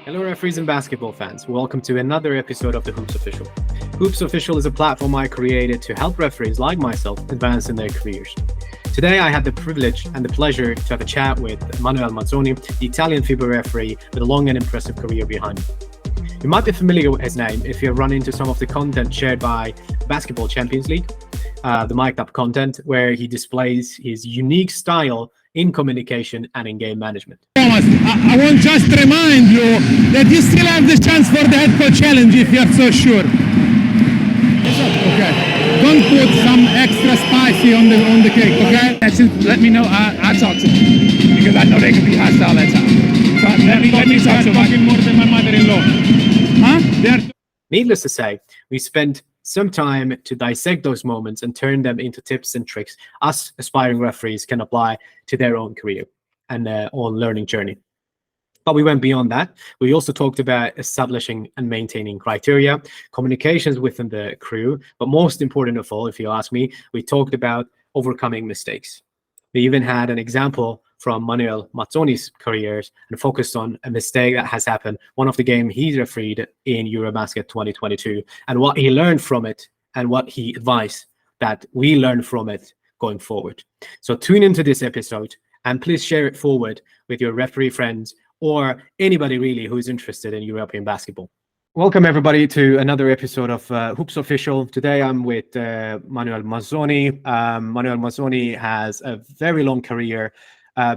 Hello, referees and basketball fans. Welcome to another episode of the Hoops Official. Hoops Official is a platform I created to help referees like myself advance in their careers. Today, I had the privilege and the pleasure to have a chat with Manuel Mazzoni, the Italian FIBA referee with a long and impressive career behind him. You might be familiar with his name if you've run into some of the content shared by Basketball Champions League, the mic'd up content, where he displays his unique style in communication and in game management. Thomas, I want just to remind you that you still have the chance for the head coach challenge if you're so sure. Okay. Don't put some extra spicy on the cake, okay? Let me know. I'll talk to them because I know they can be hostile at times. So let me talk to them. Talking more than my mother-in-law. Huh? Needless to say, we spent some time to dissect those moments and turn them into tips and tricks us aspiring referees can apply to their own career and their own learning journey. But we went beyond that. We also talked about establishing and maintaining criteria, communications within the crew, but most important of all, if you ask me, we talked about overcoming mistakes. We even had an example from Manuel Mazzoni's careers and focused on a mistake that has happened, one of the games he refereed in Eurobasket 2022, and what he learned from it and what he advised that we learn from it going forward. So tune into this episode and please share it forward with your referee friends or anybody really who's interested in European basketball. Welcome everybody to another episode of Hoops Official. Today I'm with Manuel Mazzoni. Manuel Mazzoni has a very long career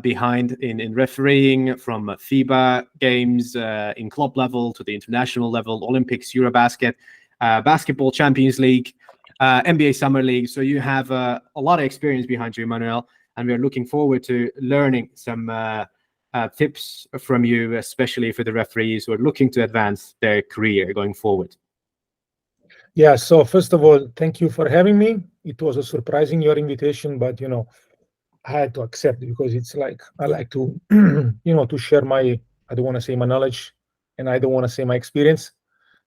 behind in refereeing, from FIBA games in club level to the international level, Olympics, Eurobasket, Basketball Champions League, NBA Summer League. So you have a lot of experience behind you, Manuel, and we're looking forward to learning some tips from you, especially for the referees who are looking to advance their career going forward. Yeah, so first of all, thank you for having me. It was a surprising your invitation, but I had to accept because it's like I like to to share my, I don't want to say my knowledge and I don't want to say my experience,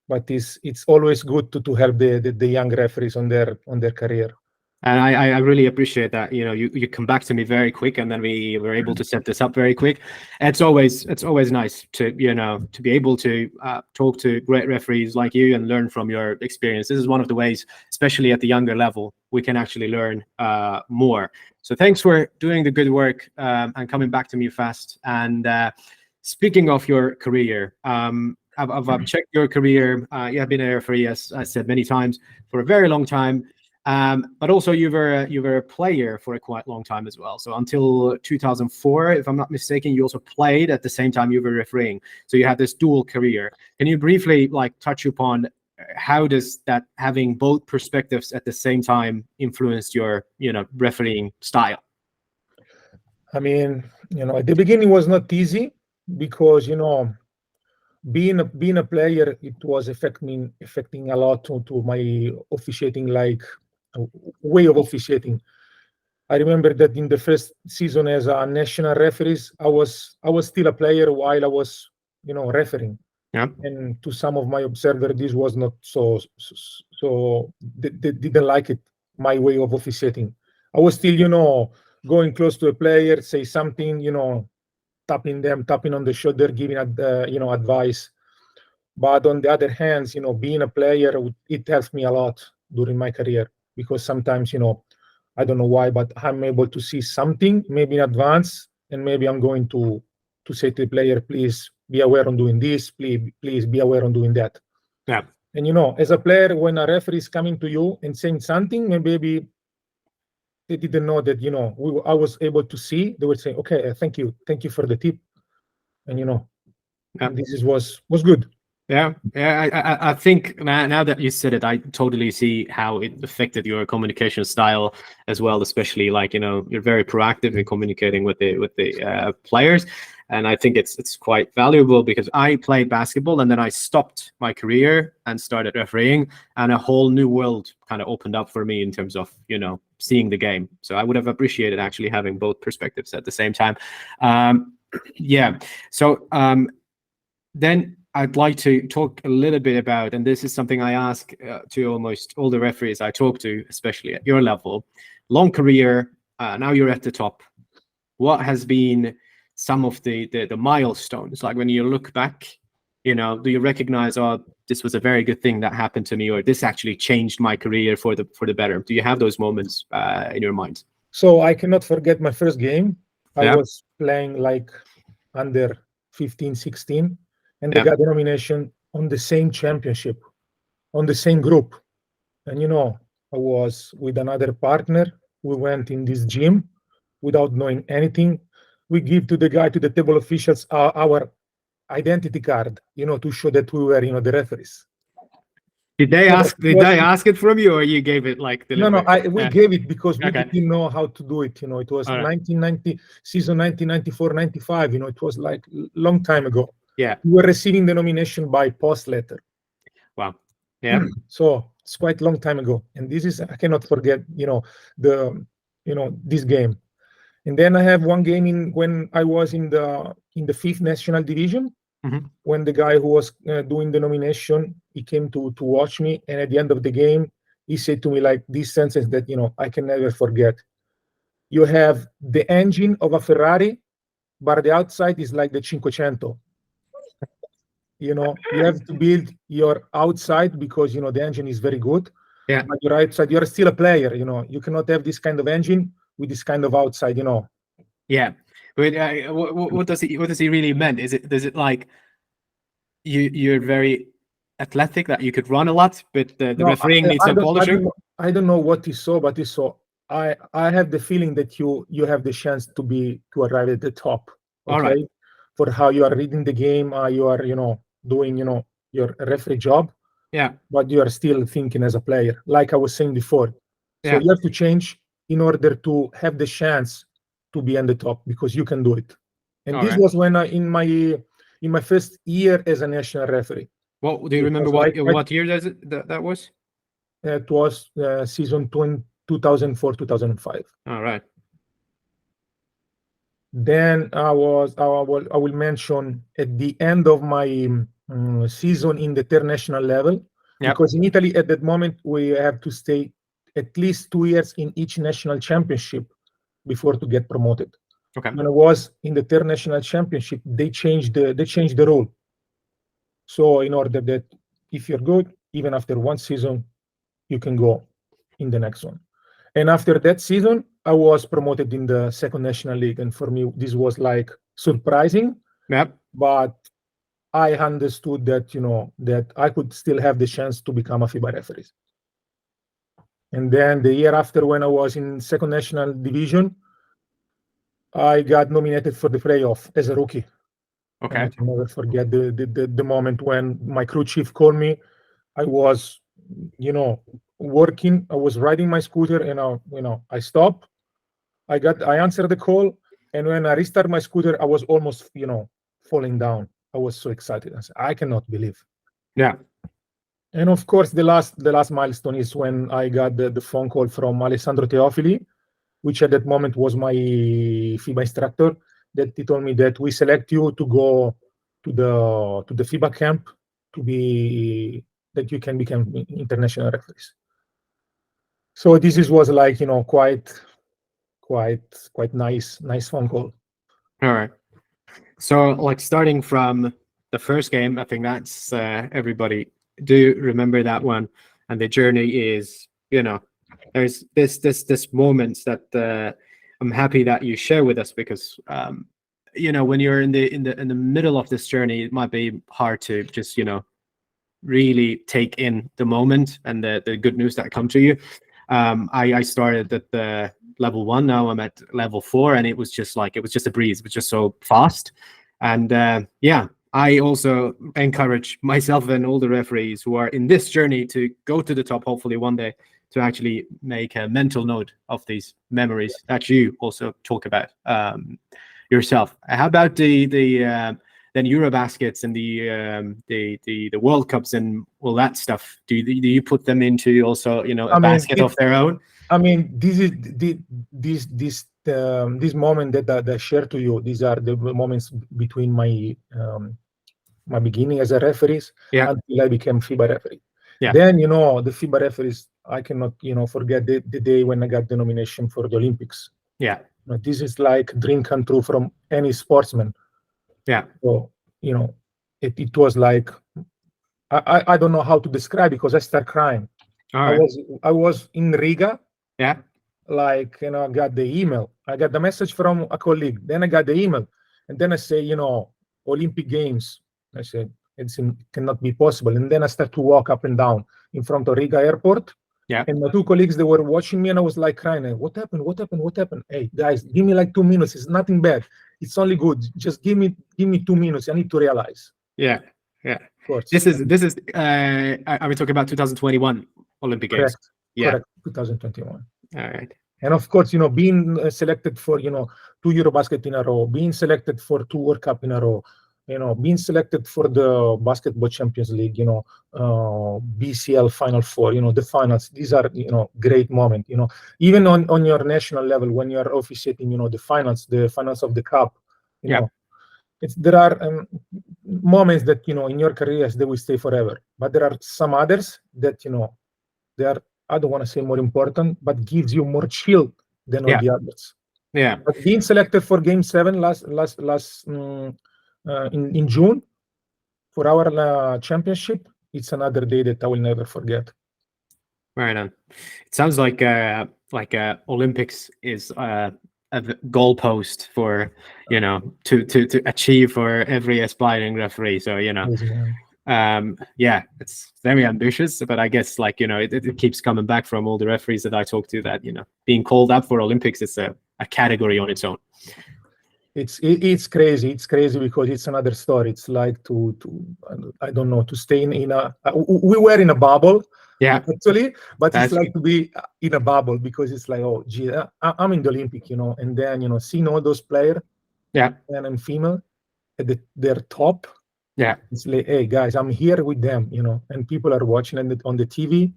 but it's always good to help the young referees on their career. And I really appreciate that. You come back to me very quick, and then we were able to set this up very quick. It's always nice to be able to talk to great referees like you and learn from your experience. This is one of the ways, especially at the younger level, we can actually learn more. So thanks for doing the good work and coming back to me fast. And speaking of your career, I've checked your career. You have been a referee, as I said many times, for a very long time. But also you were a player for a quite long time as well. So until 2004, if I'm not mistaken, you also played at the same time you were refereeing. So you had this dual career. Can you briefly touch upon how does that having both perspectives at the same time influence your refereeing style? I mean, at the beginning was not easy because being a player, it was affecting a lot to my officiating, like way of officiating. I remember that in the first season as a national referee, I was still a player while I was refereeing. Yeah. And to some of my observers, this was not so they didn't like it, my way of officiating. I was still going close to a player, say something, tapping on the shoulder, giving advice. But on the other hand, being a player, it helped me a lot during my career, because sometimes I don't know why, but I'm able to see something maybe in advance, and maybe I'm going to say to the player, please be aware on doing this, please be aware on doing that. Yeah. And as a player, when a referee is coming to you and saying something, maybe they didn't know that I was able to see. They would say, okay, thank you for the tip, and and this was good. Yeah, I think now that you said it, I totally see how it affected your communication style as well. Especially you're very proactive in communicating with the players, and I think it's quite valuable because I played basketball and then I stopped my career and started refereeing, and a whole new world kind of opened up for me in terms of seeing the game. So I would have appreciated actually having both perspectives at the same time. Yeah. So then I'd like to talk a little bit about, and this is something I ask to almost all the referees I talk to, especially at your level, long career, now you're at the top. What has been some of the milestones, like when you look back do you recognize, oh, this was a very good thing that happened to me, or this actually changed my career for the better? Do you have those moments in your mind? So I cannot forget my first game. I Yeah. was playing like under 15, 16, and they Yeah. got the nomination on the same championship, on the same group. And I was with another partner. We went in this gym without knowing anything. We give to the table officials our identity card, to show that we were, the referees. Did they No, ask? Did they ask it from you, or you gave it like No, deliberately? we gave it because we Okay. didn't know how to do it. It was All right. 1990, season 1994, 95. It was like long time ago. Yeah. We were receiving the nomination by post letter. Wow. Yeah. So it's quite long time ago, and this is, I cannot forget. This game. And then I have one game when I was in the fifth national division. Mhm. When the guy who was doing the nomination, he came to watch me, and at the end of the game, he said to me like this sentence that I can never forget. You have the engine of a Ferrari, but the outside is like the Cinquecento. You have to build your outside because the engine is very good. Yeah. But your outside, you're still a player. You cannot have this kind of engine with this kind of outside. Yeah. But what does he really meant? Does it like you're very athletic, that you could run a lot, but the refereeing needs some polishing? I don't know what he saw, but he saw. I have the feeling that you have the chance to arrive at the top. Okay. All right. For how you are reading the game, you are doing your referee job. Yeah. But you are still thinking as a player, like I was saying before. So Yeah. you have to change in order to have the chance to be on the top, because you can do it. And this was when in my first year as a national referee. Well, do you remember what year that was? It was season 2004-2005. All right. Then I will mention at the end of my season in the international level, because in Italy at that moment we have to stay at least 2 years in each national championship before to get promoted. Okay. When I was in the international championship, they changed the rule. So in order that if you're good, even after one season, you can go in the next one. And after that season, I was promoted in the second national league. And for me, this was like surprising. Yep. But I understood that, that I could still have the chance to become a FIBA referee. And then the year after, when I was in second national division, I got nominated for the playoff as a rookie. Okay. And I can never forget the moment when my crew chief called me. I was, working. I was riding my scooter, and I stopped. I answered the call, and when I restart my scooter, I was almost, falling down. I was so excited. I said, I cannot believe. Yeah. And of course, the last milestone is when I got the phone call from Alessandro Teofili, which at that moment was my FIBA instructor, that he told me that we select you to go to the FIBA camp that you can become international referees. So this was like, quite nice phone call. All right. So like starting from the first game, I think that's everybody do remember that one, and the journey is, there's this moments that I'm happy that you share with us, because when you're in the middle of this journey, it might be hard to just really take in the moment and the good news that come to you. I started at the level 1. Now I'm at level 4, and it was just a breeze. It was just so fast. And I also encourage myself and all the referees who are in this journey to go to the top, hopefully one day, to actually make a mental note of these memories that you also talk about yourself. How about the Eurobaskets and the World Cups and all that stuff? Do you put them into also a basket of their own? I mean, this is this moment that I share to you. These are the moments between my beginning as a referee until I became FIBA referee. Yeah. Then the FIBA referees, I cannot forget the day when I got the nomination for the Olympics. Yeah. This is like dream come true from any sportsman. Yeah. So it was like I don't know how to describe because I start crying. All right. I was in Riga. Yeah. Like, you know, I got the email. I got the message from a colleague. Then I got the email. And then I say, you know, Olympic Games. I said, it cannot be possible. And then I start to walk up and down in front of Riga airport. Yeah. And my two colleagues, they were watching me and I was like crying. What happened? What happened? What happened? Hey, guys, give me like 2 minutes. It's nothing bad. It's only good. Just give me 2 minutes. I need to realize. Yeah. Yeah. Of course. This is are we talking about 2021 Olympic Games? Correct. Yeah. Correct. 2021. All right. And of course, you know, being selected for, you know, 2 Eurobasket in a row, being selected for 2 World Cup in a row, you know, being selected for the Basketball Champions League, you know, BCL Final 4, you know, the finals. These are, you know, great moments, you know, even on your national level, when you are officiating, you know, the finals of the cup, you know, there are moments that, you know, in your careers, they will stay forever. But there are some others that, you know, they are, I don't want to say more important, but gives you more chill than all the others. Yeah. But being selected for Game 7 in June for our championship, it's another day that I will never forget. Right on. It sounds like Olympics is a goalpost for, you know, to achieve for every aspiring referee. So, you know. Yeah, it's very ambitious, but I guess, like, you know, it keeps coming back from all the referees that I talk to that, you know, being called up for Olympics is a category on its own. It's crazy. It's crazy because it's another story. It's like to I don't know, to stay in a we were in a bubble, actually, but it's like to be in a bubble because it's like, oh gee, I'm in the Olympic, you know, and then, you know, seeing all those players, men and female at their top. Yeah, it's like, hey guys, I'm here with them, you know, and people are watching on the TV,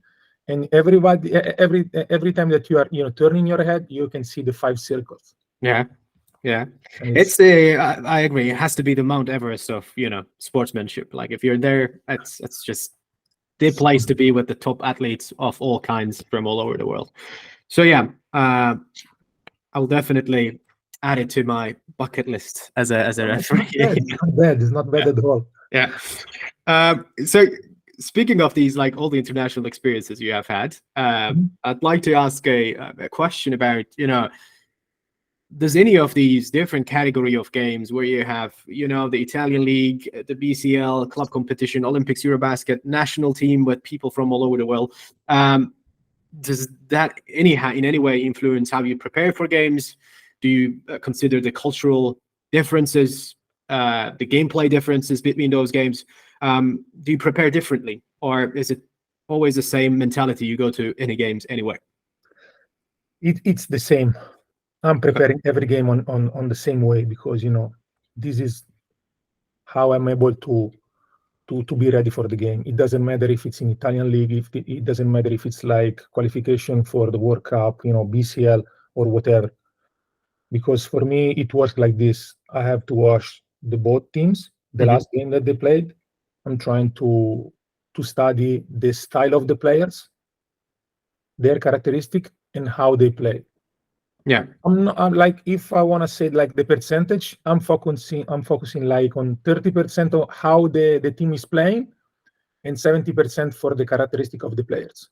and everybody, every time that you are, you know, turning your head, you can see the 5 circles. Yeah. It's I agree. It has to be the Mount Everest of, you know, sportsmanship. Like, if you're there, it's just the place to be with the top athletes of all kinds from all over the world. So yeah, I'll definitely add it to my bucket list as a referee. It's not bad at all. Yeah. So speaking of these, like, all the international experiences you have had, I'd like to ask a question about, you know, does any of these different category of games where you have, you know, the Italian league, the BCL, club competition, Olympics, Eurobasket, national team with people from all over the world, does that in any way influence how you prepare for games? Do you consider the cultural differences, the gameplay differences between those games? Do you prepare differently, or is it always the same mentality you go to any games anywhere? It's the same. I'm preparing every game on the same way because, you know, this is how I'm able to be ready for the game. It doesn't matter if it's in Italian league, it doesn't matter if it's like qualification for the World Cup, you know, BCL or whatever. Because for me, it works like this. I have to watch both teams, the last game that they played. I'm trying to study the style of the players, their characteristic, and how they play. Yeah, I'm like, if I want to say like the percentage, I'm focusing like on 30% of how the team is playing, and 70% for the characteristic of the players.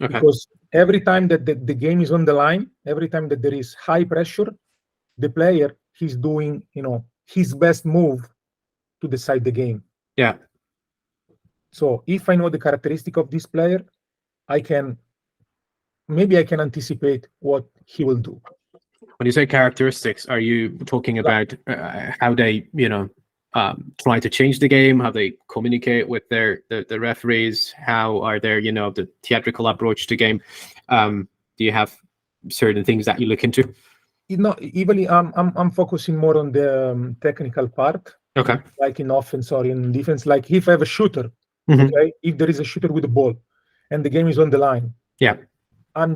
Okay. Because every time that the game is on the line, every time that there is high pressure, the player, he's doing, you know, his best move to decide the game. Yeah. So if I know the characteristic of this player, maybe I can anticipate what he will do. When you say characteristics, are you talking about how they, you know, try to change the game, how they communicate with the referees, how are their, you know, the theatrical approach to game? Do you have certain things that you look into? No, even I'm focusing more on the technical part. Okay. Like in offense or in defense, like if I have a shooter, okay, if there is a shooter with the ball and the game is on the line, yeah, I'm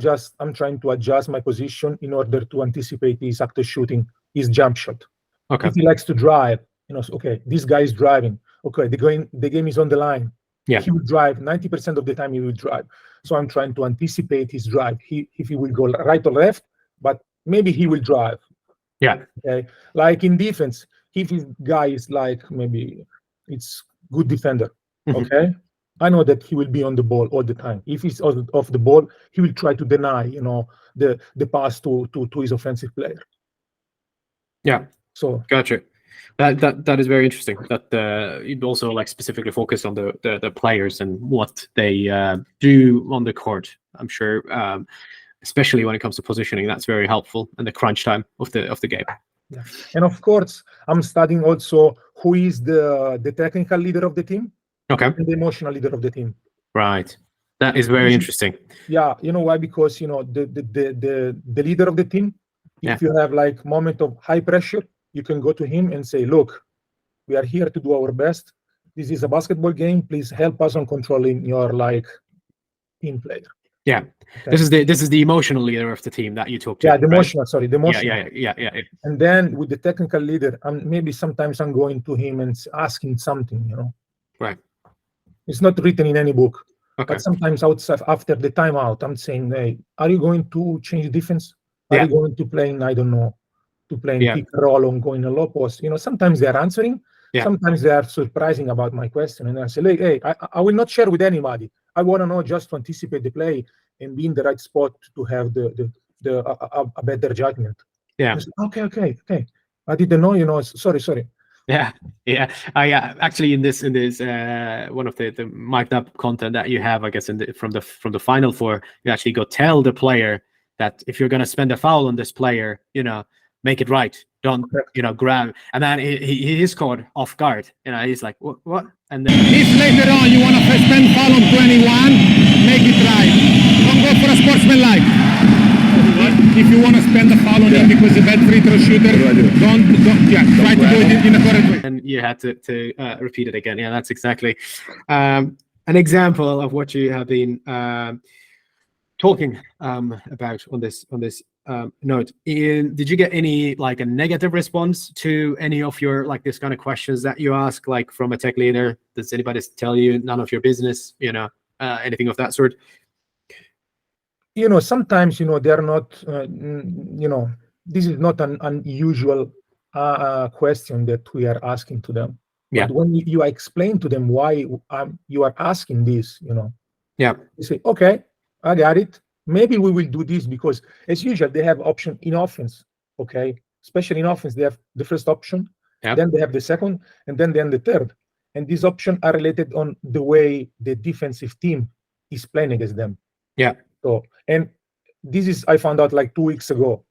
trying to adjust my position in order to anticipate his after shooting, his jump shot. Okay. If he likes to drive, you know, okay, this guy is driving. Okay, the game is on the line. Yeah. He will drive 90% of the time. He will drive. So I'm trying to anticipate his drive. If he will go right or left, but maybe he will drive. Yeah. Okay. Like in defense, if his guy is like, maybe it's good defender. Mhm. Okay, I know that he will be on the ball all the time. If he's off the ball, he will try to deny, the pass to his offensive player. Yeah, So gotcha. That is very interesting. That you also like specifically focus on the players and what they do on the court. I'm sure, especially when it comes to positioning, that's very helpful in the crunch time of the game. yeah, and of course, I'm studying also who is the technical leader of the team Okay, and the emotional leader of the team. right. That is very interesting. Yeah, you know why? Because the leader of the team, if you have like moment of high pressure, you can go to him and say, look, we are here to do our best. This is a basketball game. Please help us on controlling your like team player. Yeah, Okay. this is the emotional leader of the team that you talk to. Yeah, the right? emotional. Sorry, the emotional. Yeah. And then with the technical leader, maybe sometimes I'm going to him and asking something. Right. It's not written in any book. Okay. But sometimes outside after the timeout, I'm saying, hey, are you going to change defense? Are Yeah. you going to play in, I don't know, to play in pick and roll or going a low post? Sometimes they are answering. Yeah. Sometimes they are surprising about my question. And I say, like, hey, I will not share with anybody. I want to know just to anticipate the play and be in the right spot to have a better judgment. Yeah. Say, okay. I didn't know, sorry. Yeah. I actually in this one of the mic'd up content that you have, I guess, from the Final Four, you actually go tell the player that if you're going to spend a foul on this player, make it right. Don't grab. And then he is caught off guard. He's like, what? And then If later on you want to spend foul on 21, make it right. Don't go for a sportsmanlike. If you want to spend a foul on him because he's a bad free throw shooter, don't try to do it in a correct way. And you had to repeat it again. Yeah, that's exactly an example of what you have been talking about on this note. Did you get any like a negative response to any of your like this kind of questions that you ask, like from a tech leader? Does anybody tell you none of your business? Anything of that sort? Sometimes they are not. This is not an unusual question that we are asking to them. Yeah. But when you explain to them why you are asking this, Yeah. they say, okay, I got it. Maybe we will do this because, as usual, they have option in offense. Okay, especially in offense, they have the first option, then they have the second, and then the third. And these options are related on the way the defensive team is playing against them. Yeah. So, and this is I found out like 2 weeks ago.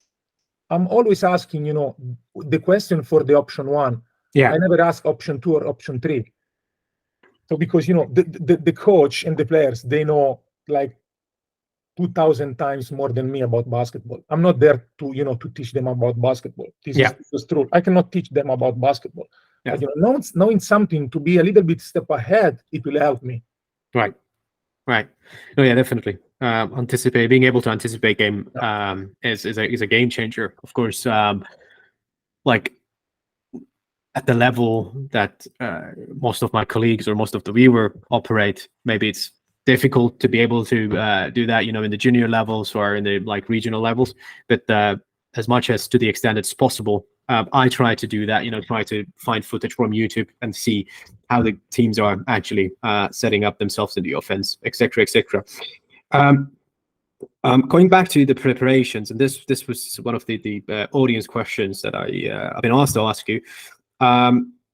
I'm always asking, the question for the option 1. Yeah. I never ask option 2 or option 3. So because the coach and the players, they know like 2,000 times more than me about basketball. I'm not there to teach them about basketball. This is true. I cannot teach them about basketball. Yeah. But knowing something to be a little bit step ahead, it will help me. Right. No, yeah, definitely. Being able to anticipate game is a game changer. Of course, like at the level that most of my colleagues or most of the viewer operate, maybe it's difficult to be able to do that, in the junior levels or in the like regional levels. But as much as to the extent it's possible, I try to do that. Try to find footage from YouTube and see how the teams are actually setting up themselves in the offense, etc., etc. Going back to the preparations, and this was one of the audience questions that I've been asked to ask you.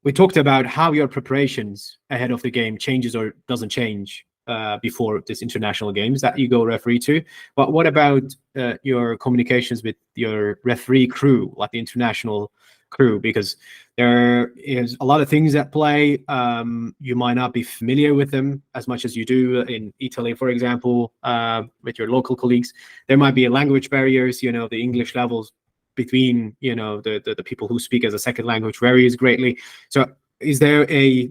We talked about how your preparations ahead of the game changes or doesn't change before this international games that you go referee to. But what about your communications with your referee crew, like the international crew? Because there is a lot of things at play. You might not be familiar with them as much as you do in Italy, for example, with your local colleagues. There might be language barriers, the English levels between, the people who speak as a second language varies greatly. So is there a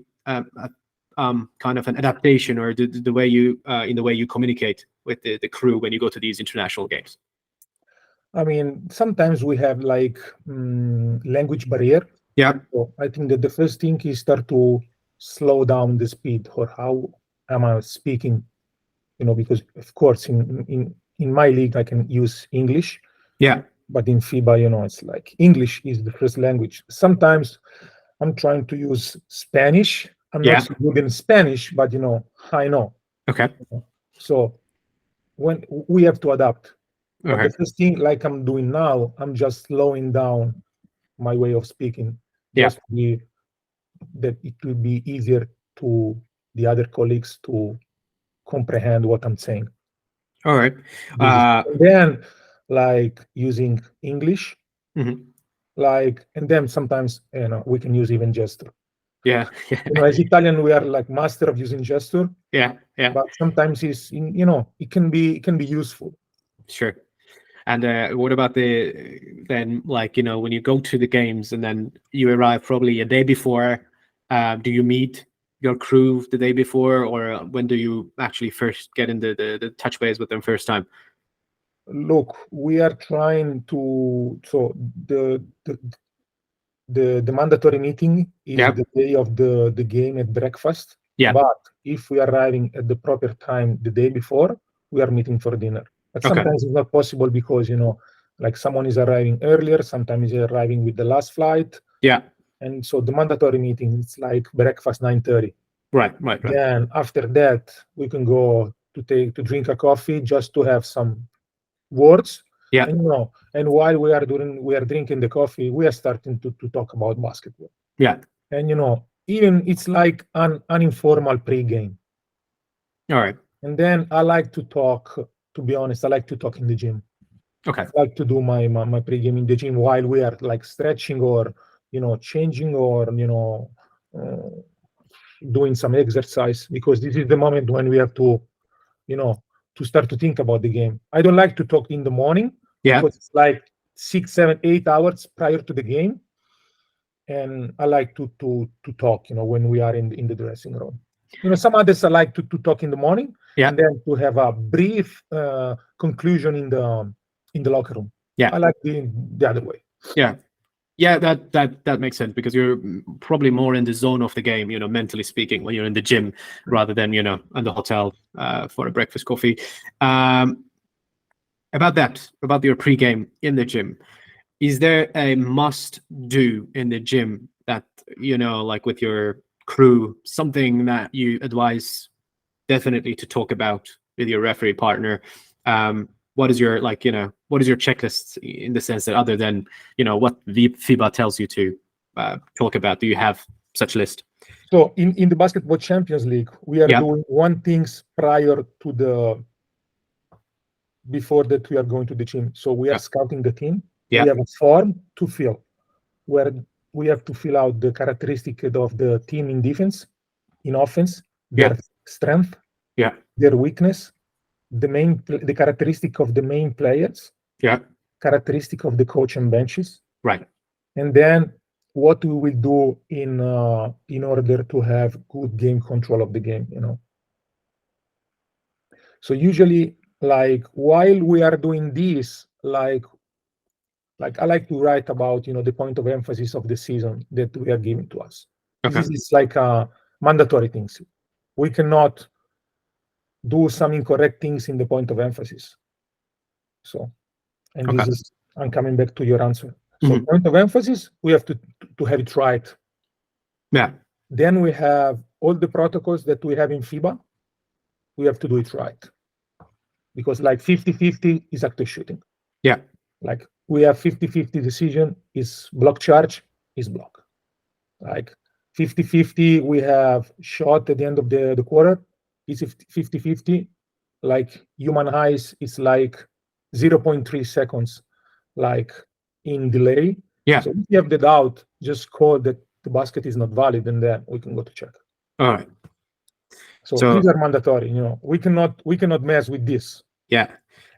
kind of an adaptation or the way you in the way you communicate with the crew when you go to these international games? I mean, sometimes we have like language barrier. Yeah. So I think that the first thing is start to slow down the speed or how am I speaking, because of course in my league I can use English. Yeah. But in FIBA, it's like English is the first language. Sometimes I'm trying to use Spanish I'm Yeah. not so good in Spanish, but I know. Okay. So when we have to adapt. But Okay. the first thing, like I'm doing now, I'm just slowing down my way of speaking, Yeah. just that it will be easier to the other colleagues to comprehend what I'm saying. All right. And then, like using English, Mhm. and then sometimes we can use even gesture. Yeah. As Italian, we are like master of using gesture. Yeah. Yeah. But sometimes it can be useful. Sure. And what about then, like, when you go to the games and then you arrive probably a day before, do you meet your crew the day before, or when do you actually first get in the touch base with them first time? Look, we are trying to, so the mandatory meeting is Yeah. the day of the game at breakfast. Yeah. But if we are arriving at the proper time the day before, we are meeting for dinner. But Okay. sometimes it's not possible because like someone is arriving earlier, sometimes is arriving with the last flight. Yeah. And so the mandatory meeting, it's like breakfast 9:30. Right. Then after that, we can go to drink a coffee just to have some words. Yeah. And while we are drinking the coffee, we are starting to talk about basketball. Yeah. And even it's like an informal pre-game. All right. And then I like to talk. To be honest, I like to talk in the gym. Okay. I like to do my pre-game in the gym while we are like stretching or changing or doing some exercise, because this is the moment when we have to to start to think about the game. I don't like to talk in the morning. Yeah. Because it's like 6, 7, 8 hours prior to the game, and I like to talk when we are in the dressing room. Some others I like to talk in the morning. Yeah. And then to have a brief conclusion in the locker room. Yeah. I like the other way. Yeah. Yeah, that makes sense, because you're probably more in the zone of the game, mentally speaking, when you're in the gym rather than, in the hotel for a breakfast coffee. About your pregame in the gym, is there a must do in the gym that, like with your crew, something that you advise definitely to talk about with your referee partner? What is your checklist in the sense that, other than what the FIBA tells you to talk about, do you have such a list? So in the Basketball Champions League, we are doing one things prior to before that we are going to the gym. So we are scouting the team. Yeah. We have a form to fill where we have to fill out the characteristic of the team in defense, in offense, their strength, their weakness, the characteristic of the main players, characteristic of the coach and benches, right, and then what we will do in order to have good game control of the game. So usually, like while we are doing this, like I like to write about the point of emphasis of the season that we are giving to us. Okay. This is like a mandatory things. We cannot do some incorrect things in the point of emphasis. So, and this is, I'm coming back to your answer. So point of emphasis, we have to have it right. Yeah. Then we have all the protocols that we have in FIBA. We have to do it right. Because like 50-50 is active shooting. Yeah. Like we have 50-50 decision is block charge, is block. Like 50-50, we have shot at the end of the quarter, is 50-50. Like human eyes, it's like 0.3 seconds, like in delay. Yeah. So if you have the doubt, just call that the basket is not valid, and then we can go to check. All right. So these are mandatory. We cannot mess with this. Yeah.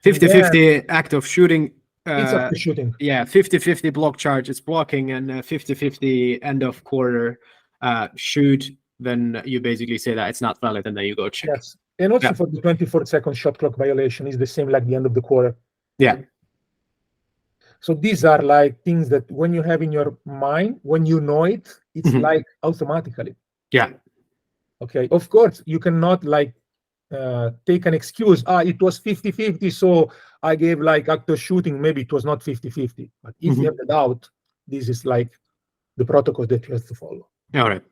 50-50 act of shooting. It's active shooting. Yeah. 50-50 block charge is blocking, and 50-50 end of quarter shoot. Then you basically say that it's not valid, and then you go check. Yes. And also for the 24-second shot clock violation is the same like the end of the quarter. Yeah. So these are like things that when you have in your mind, when you know it, it's like automatically. Yeah. Okay. Of course, you cannot like take an excuse. It was 50-50, so I gave like active shooting. Maybe it was not 50-50. But if you have the doubt, this is like the protocol that you have to follow. All right.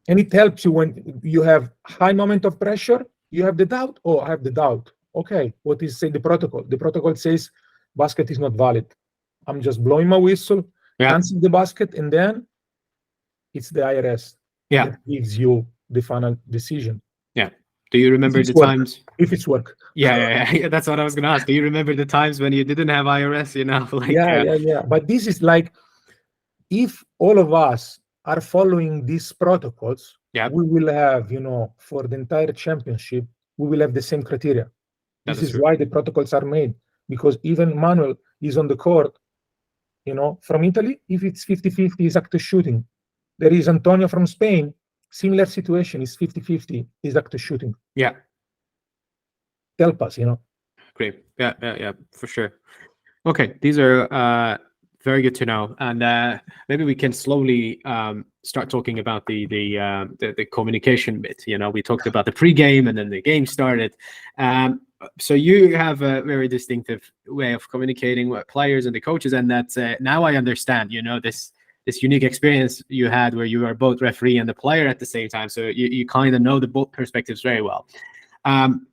And it helps you when you have high moment of pressure, you have the doubt. Oh, I have the doubt. Okay, what is say the protocol? The protocol says basket is not valid. I'm just blowing my whistle, answer the basket, and then it's the IRS that gives you the final decision. Yeah. Do you remember the times? If it's work. Yeah. That's what I was going to ask. Do you remember the times when you didn't have IRS, you know? Like, yeah. But this is like, if all of us are following these protocols, we will have, you know, for the entire championship, we will have the same criteria. This is why the protocols are made, because even Manuel is on the court, you know, from Italy, if it's 50-50, is active shooting. There is Antonio from Spain, similar situation, is 50-50, is active shooting. Yeah. Help us, you know. Great. Yeah, for sure. Okay, these are very good to know, and maybe we can slowly start talking about the communication bit. You know, we talked about the pre-game, and then the game started. So you have a very distinctive way of communicating with players and the coaches, and that's now I understand. You know, this unique experience you had where you are both referee and the player at the same time. So you kind of know the both perspectives very well. I'm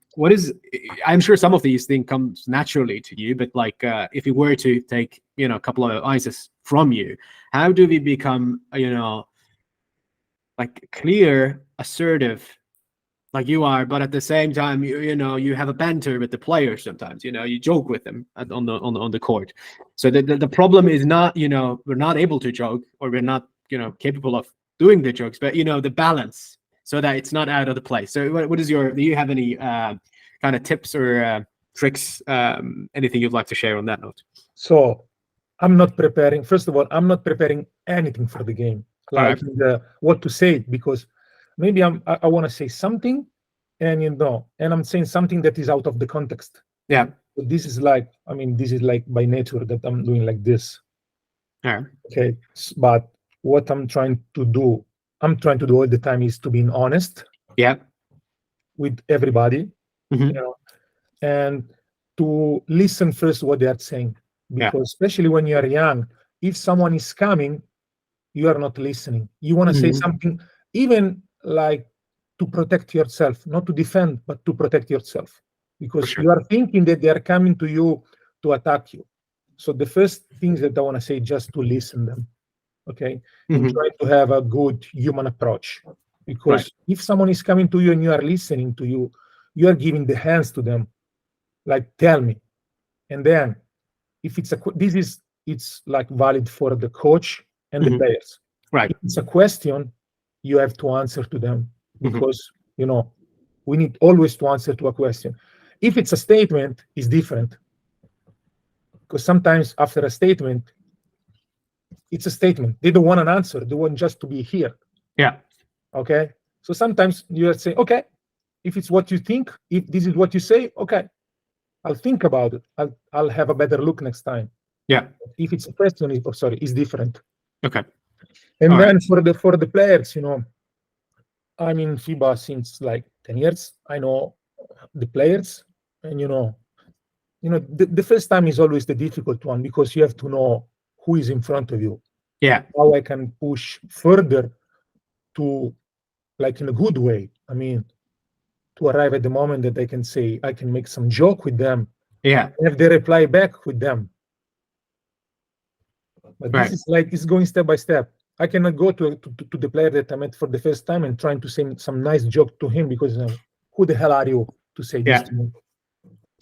sure some of these things comes naturally to you, but like if we were to take, you know, a couple of answers from you, how do we become, you know, like clear, assertive, like you are, but at the same time, you know, you have a banter with the players sometimes, you know, you joke with them on the court. So the problem is not, you know, we're not able to joke, or we're not, you know, capable of doing the jokes, but, you know, the balance, so that it's not out of the place. So what is do you have any kind of tips or tricks, anything you'd like to share on that note? So I'm not preparing, first of all, I'm not preparing anything for the game, like what to say, because maybe I want to say something, and you know, and I'm saying something that is out of the context. Yeah. But this is like, I mean, this is like by nature that I'm doing like this. Yeah. Okay. But what I'm trying to do all the time is to be honest. Yeah. With everybody, you know, and to listen first what they are saying, because especially when you are young, if someone is coming, you are not listening. You want to say something, even like to protect yourself, not to defend, but to protect yourself, because you are thinking that they are coming to you to attack you. So the first things that I want to say, just to listen them, okay, and try to have a good human approach, because if someone is coming to you and you are listening to you, you are giving the hands to them, like, tell me. And then if it's it's like valid for the coach and the players. Right. If it's a question, you have to answer to them, because you know, we need always to answer to a question. If it's a statement, it's different, because sometimes after a statement, it's a statement. They don't want an answer. They want just to be here. Yeah. Okay. So sometimes you have to say, okay, if it's what you think, if this is what you say, okay, I'll think about it. I'll have a better look next time. Yeah. If it's a question, it's different. Okay. And all then for the players, you know, I'm in FIBA since like 10 years. I know the players, and you know, the first time is always the difficult one, because you have to know who is in front of you. Yeah. How I can push further to, like, in a good way. I mean, to arrive at the moment that I can say, I can make some joke with them. Yeah. And have they reply back with them. But this is like, it's going step by step. I cannot go to the player that I met for the first time and trying to say some nice joke to him, because who the hell are you to say this to me?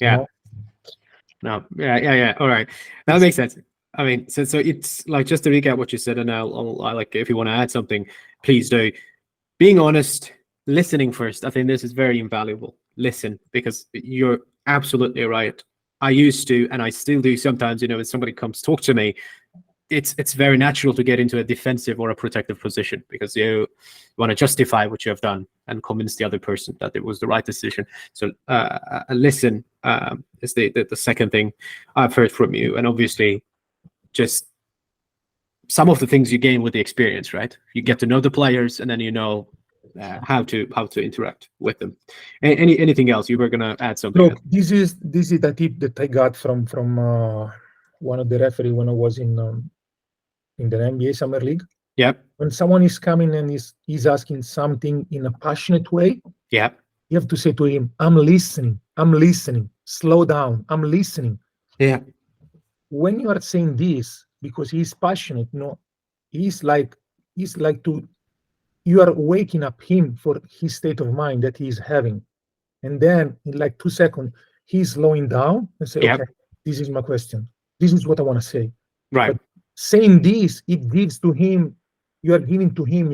Yeah. You know? No. Yeah. All right. That makes sense. I mean, so it's like, just to recap what you said, and I like, if you want to add something, please do. Being honest, listening first. I think this is very invaluable. Listen, because you're absolutely right. I used to, and I still do sometimes, you know, when somebody comes talk to me, it's very natural to get into a defensive or a protective position, because you want to justify what you have done and convince the other person that it was the right decision. So listen is the second thing I've heard from you. And obviously, just some of the things you gain with the experience, right? You get to know the players, and then you know how to interact with them. Anything else? You were gonna add something? Look, this is the tip that I got from one of the referees when I was in the NBA Summer League. Yep. When someone is coming and is asking something in a passionate way, Yep. you have to say to him, I'm listening. Slow down. I'm listening. Yeah. When you are saying this, because he's passionate, he's like you are waking up him for his state of mind that he's having. And then in like 2 seconds, he's slowing down and say, Yep. okay, this is my question. This is what I want to say. Right. But saying this, it gives to him, you are giving to him,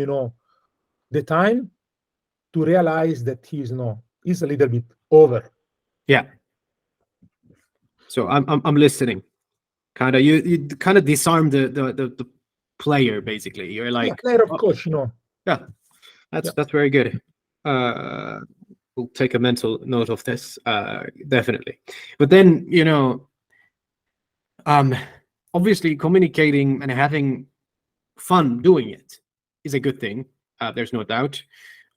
the time to realize that he's a little bit over. Yeah. So I'm listening. Kind of you kind of disarm the player basically. You're like, player, of course, Yeah, that's very good. We'll take a mental note of this, definitely. But then obviously communicating and having fun doing it is a good thing. There's no doubt.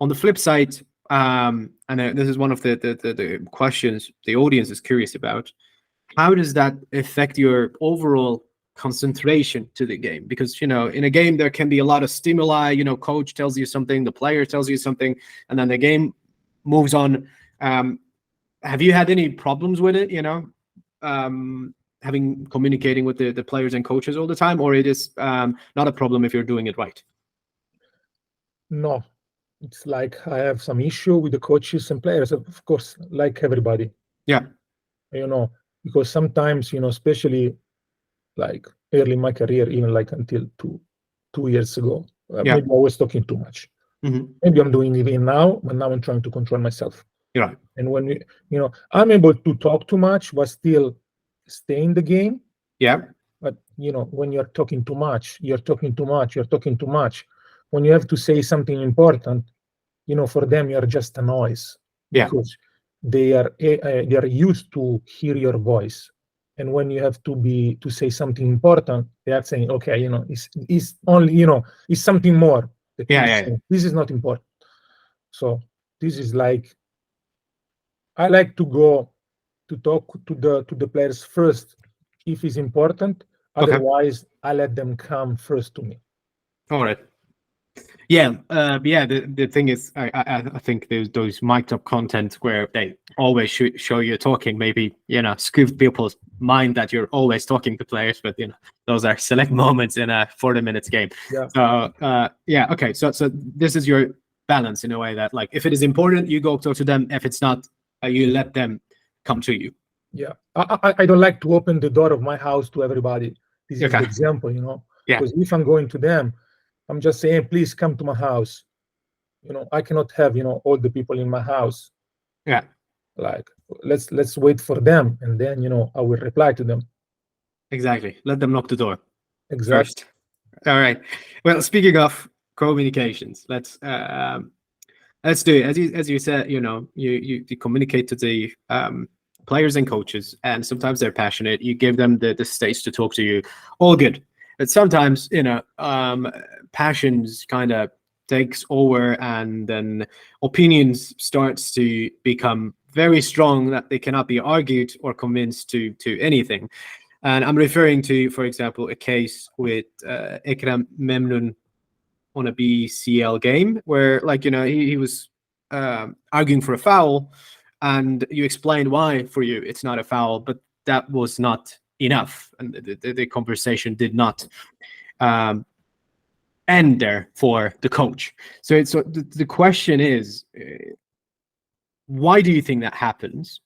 On the flip side, and this is one of the questions the audience is curious about. How does that affect your overall concentration to the game? Because in a game there can be a lot of stimuli. Coach tells you something, the player tells you something, and then the game moves on. Have you had any problems with it? Having communicating with the players and coaches all the time, or it is not a problem if you're doing it right? No, it's like I have some issue with the coaches and players, of course, like everybody. Yeah. Because sometimes, especially like early in my career, even like until two years ago, maybe I was talking too much. Mm-hmm. Maybe I'm doing it even now, but now I'm trying to control myself. Yeah. And when I'm able to talk too much, but still stay in the game. Yeah. But when you're talking too much, you're talking too much. When you have to say something important, for them you're just a noise. Yeah. Because they are used to hear your voice, and when you have to say something important, they are saying, okay, it's only it's something more. Yeah. This is not important. So this is like, I like to go to talk to the players first if it's important. Okay. Otherwise, I let them come first to me. All right. Yeah, the thing is, I think there's those mic'd up content where they always show you talking, maybe scoop people's mind that you're always talking to players, but those are select moments in a 40 minutes game. Yeah. So okay, so this is your balance in a way that, like, if it is important, you go talk to them. If it's not, you let them come to you. Yeah, I don't like to open the door of my house to everybody. This is the example, Yeah. Because if I'm going to them, I'm just saying, please come to my house. I cannot have all the people in my house. Yeah. Like, let's wait for them, and then I will reply to them. Exactly. Let them knock the door. Exactly. First. All right. Well, speaking of communications, let's do it. As you said, you communicate to the players and coaches, and sometimes they're passionate. You give them the stage to talk to you. All good. But sometimes, passions kind of takes over, and then opinions starts to become very strong that they cannot be argued or convinced to anything. And I'm referring to, for example, a case with Ekrem Memnun on a BCL game where, like, he was arguing for a foul, and you explained why for you it's not a foul, but that was not enough, and the conversation did not end there for the coach. So the question is, why do you think that happens?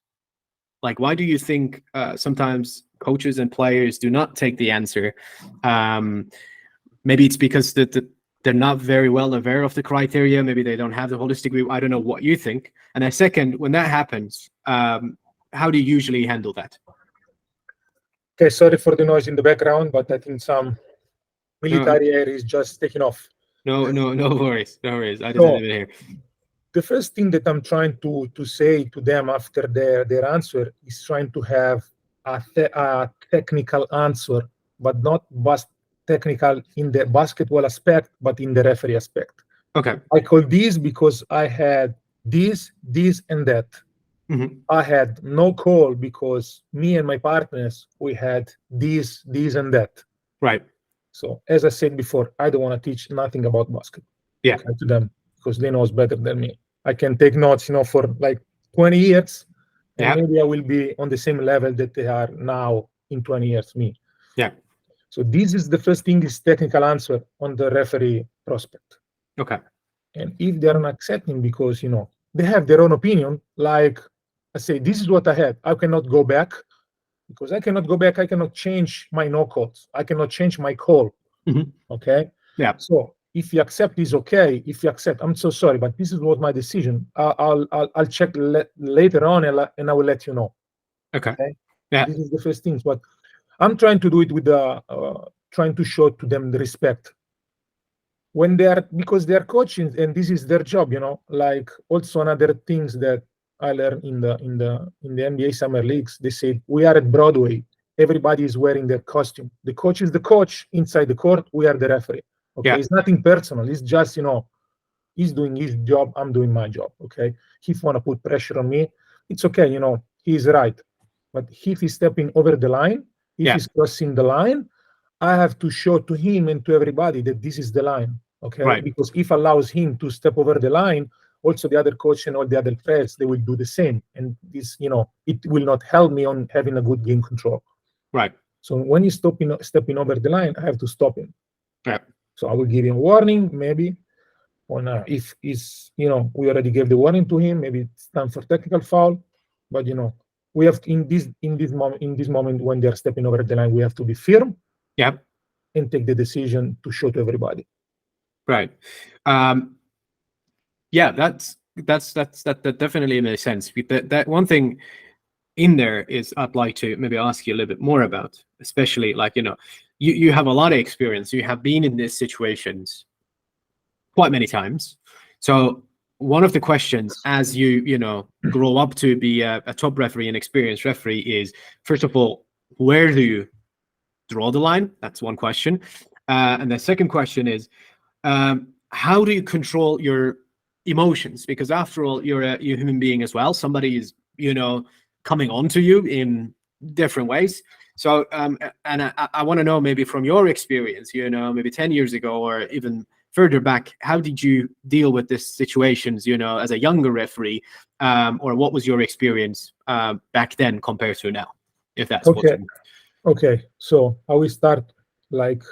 Like, why do you think sometimes coaches and players do not take the answer? Maybe it's because they're not very well aware of the criteria. Maybe they don't have the holistic view. I don't know what you think. And a second, when that happens, how do you usually handle that? Okay, sorry for the noise in the background, but I think some military air is just taking off. No worries. I didn't even hear. The first thing that I'm trying to say to them after their answer is trying to have a technical answer, but not technical in the basketball aspect, but in the referee aspect. Okay. I call this because I had this, and that. Mm-hmm. I had no call because me and my partners, we had this, and that. Right. So as I said before, I don't want to teach nothing about basket to them, because they know better than me. I can take notes, for like 20 years, and maybe I will be on the same level that they are now in 20 years, me. Yeah. So this is the first thing, is technical answer on the referee prospect. Okay. And if they are not accepting because, they have their own opinion, like I say, this is what I had. I cannot go back, because I cannot go back. I cannot change my no calls. I cannot change my call. Okay. Yeah. So if you accept, is okay. If you accept, I'm so sorry, but this is what my decision. I'll check later on, and I will let you know. Okay. Yeah. This is the first thing. But I'm trying to do it with the trying to show to them the respect when they are, because they are coaching and this is their job. Like also another things that I learned in the NBA summer leagues. They say we are at Broadway. Everybody is wearing their costume. The coach is the coach inside the court. We are the referee. Okay, Yeah. It's nothing personal. It's just he's doing his job. I'm doing my job. Okay, if you want to put pressure on me, it's okay. He's right. But if he's stepping over the line, if he's crossing the line, I have to show to him and to everybody that this is the line. Okay, Right. Because if allows him to step over the line, also the other coach and all the other players, they will do the same. And this, it will not help me on having a good game control. Right. So when he's stepping over the line, I have to stop him. Yeah. So I will give him a warning, maybe. Or if he's, we already gave the warning to him, maybe it's time for technical foul. But we have in this moment when they're stepping over the line, we have to be firm. Yeah. And take the decision to show to everybody. Right. Yeah, that definitely makes sense. That one thing in there is I'd like to maybe ask you a little bit more about, especially like, you have a lot of experience. You have been in these situations quite many times. So one of the questions as you grow up to be a top referee and experienced referee is, first of all, where do you draw the line? That's one question. And the second question is, how do you control your emotions? Because after all, you're a human being as well. Somebody is, coming onto you in different ways. So, and I want to know, maybe from your experience, maybe 10 years ago or even further back, how did you deal with these situations, as a younger referee, or what was your experience back then compared to now, if that's okay. Okay, so I will start like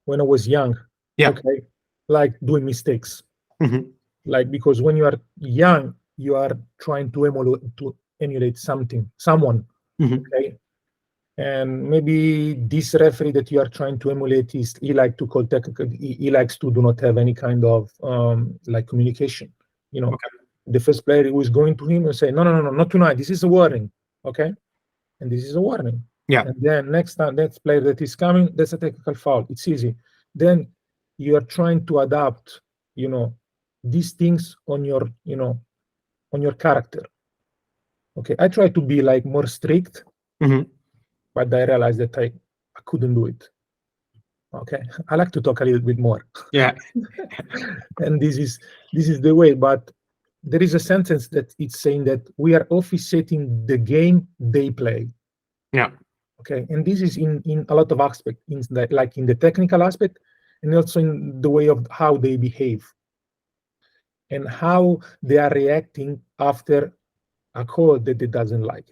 when I was young. Yeah. Okay, like doing mistakes. Mm-hmm. Like, because when you are young, you are trying to emulate someone. Mm-hmm. Okay, and maybe this referee that you are trying to emulate he like to call technical. He likes to do not have any kind of like communication. Okay. The first player who is going to him and say, no, not tonight. This is a warning. Okay, and this is a warning. Yeah. And then next player that is coming, that's a technical foul. It's easy. Then you are trying to adapt, these things on your, on your character. Okay. I try to be like more strict, but I realized that I couldn't do it. Okay. I like to talk a little bit more. Yeah. And this is the way, but there is a sentence that it's saying that we are officiating the game they play. Yeah. Okay, and this is in a lot of aspects, like in the technical aspect, and also in the way of how they behave and how they are reacting after a call that they doesn't like.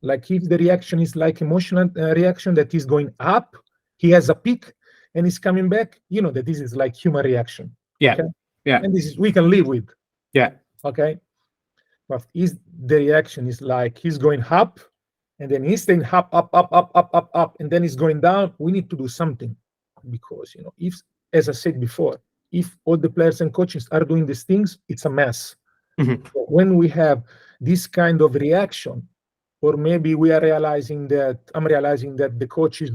Like if the reaction is like emotional reaction that is going up, he has a peak and is coming back, that this is like human reaction. Yeah. Okay? Yeah. And this is we can live with. Yeah. Okay. But the reaction is like he's going up, and then he's staying up, and then he's going down. We need to do something, because if, as I said before, if all the players and coaches are doing these things, it's a mess. Mm-hmm. So when we have this kind of reaction, or maybe we are realizing that I'm realizing that the coach is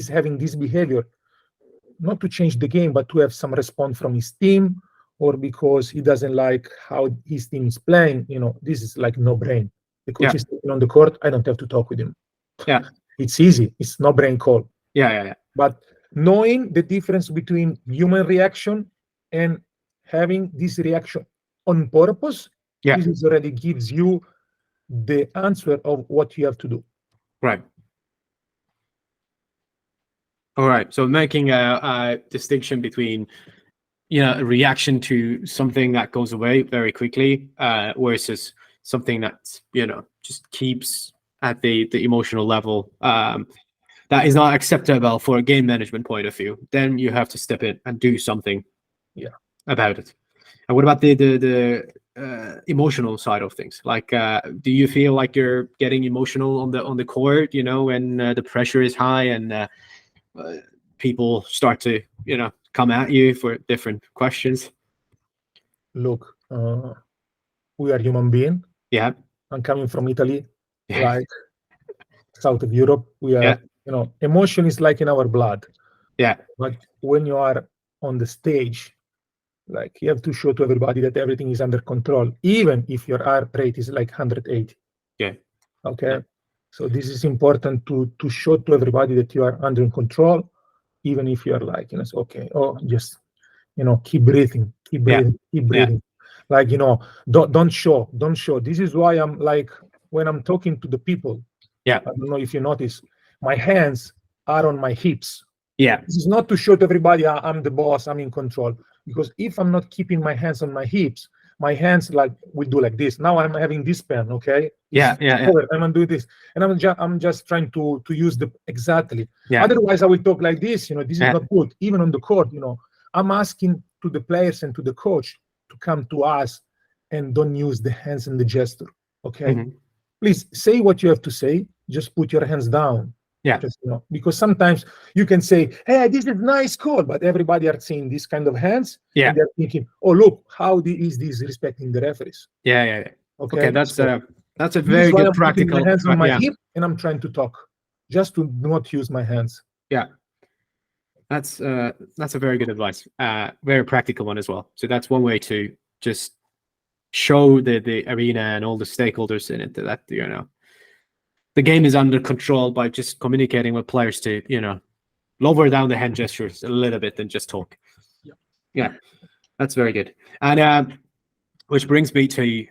having this behavior, not to change the game, but to have some response from his team, or because he doesn't like how his team is playing. This is like no brain. The coach is on the court. I don't have to talk with him. Yeah. It's easy. It's no brain call. Yeah. But knowing the difference between human reaction and having this reaction on purpose, this already gives you the answer of what you have to do. Right. All right. So making a distinction between, a reaction to something that goes away very quickly versus something that, just keeps at the emotional level. That is not acceptable for a game management point of view. Then you have to step in and do something about it. And what about the emotional side of things? Like, do you feel like you're getting emotional on the court, when the pressure is high and people start to, come at you for different questions? Look, we are human beings. Yeah. I'm coming from Italy, like south of Europe. We are, emotion is like in our blood. Yeah. But when you are on the stage, like you have to show to everybody that everything is under control, even if your heart rate is like 180. Yeah. Okay. Yeah. So this is important to show to everybody that you are under control, even if you are like, okay, just, keep breathing, keep breathing, keep breathing. Like, don't show. This is why I'm like, when I'm talking to the people, I don't know if you notice, my hands are on my hips. Yeah. This is not to show to everybody I'm the boss, I'm in control. Because if I'm not keeping my hands on my hips, my hands like will do like this. Now I'm having this pen, okay? Yeah. I'm gonna do this, and I'm just trying to use the exactly. Yeah. Otherwise, I will talk like this. This is not good. Even on the court, I'm asking to the players and to the coach to come to us and don't use the hands and the gesture. Okay, please say what you have to say. Just put your hands down. Yeah. Just, because sometimes you can say, "Hey, this is nice call," but everybody are seeing this kind of hands. Yeah. And they're thinking, "Oh, look, how is this respecting the referees?" Yeah. Okay. That's a This very is why good I'm putting practical. my hands on my hip and I'm trying to talk, just to not use my hands. Yeah. That's a very good advice. Very practical one as well. So that's one way to just show the arena and all the stakeholders in it that the game is under control by just communicating with players to lower down the hand gestures a little bit and just talk. Yeah, that's very good. And which brings me to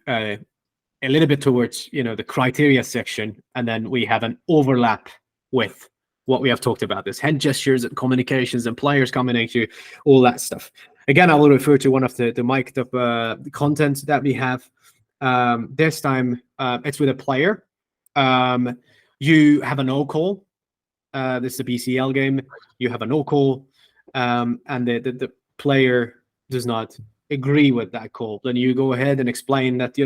a little bit towards the criteria section, and then we have an overlap with what we have talked about: this hand gestures and communications and players coming at you, all that stuff. Again, I will refer to one of the mic'd up content that we have. This time it's with a player. You have a no call. This is a BCL game. You have a no call, and the player does not agree with that call. Then you go ahead and explain that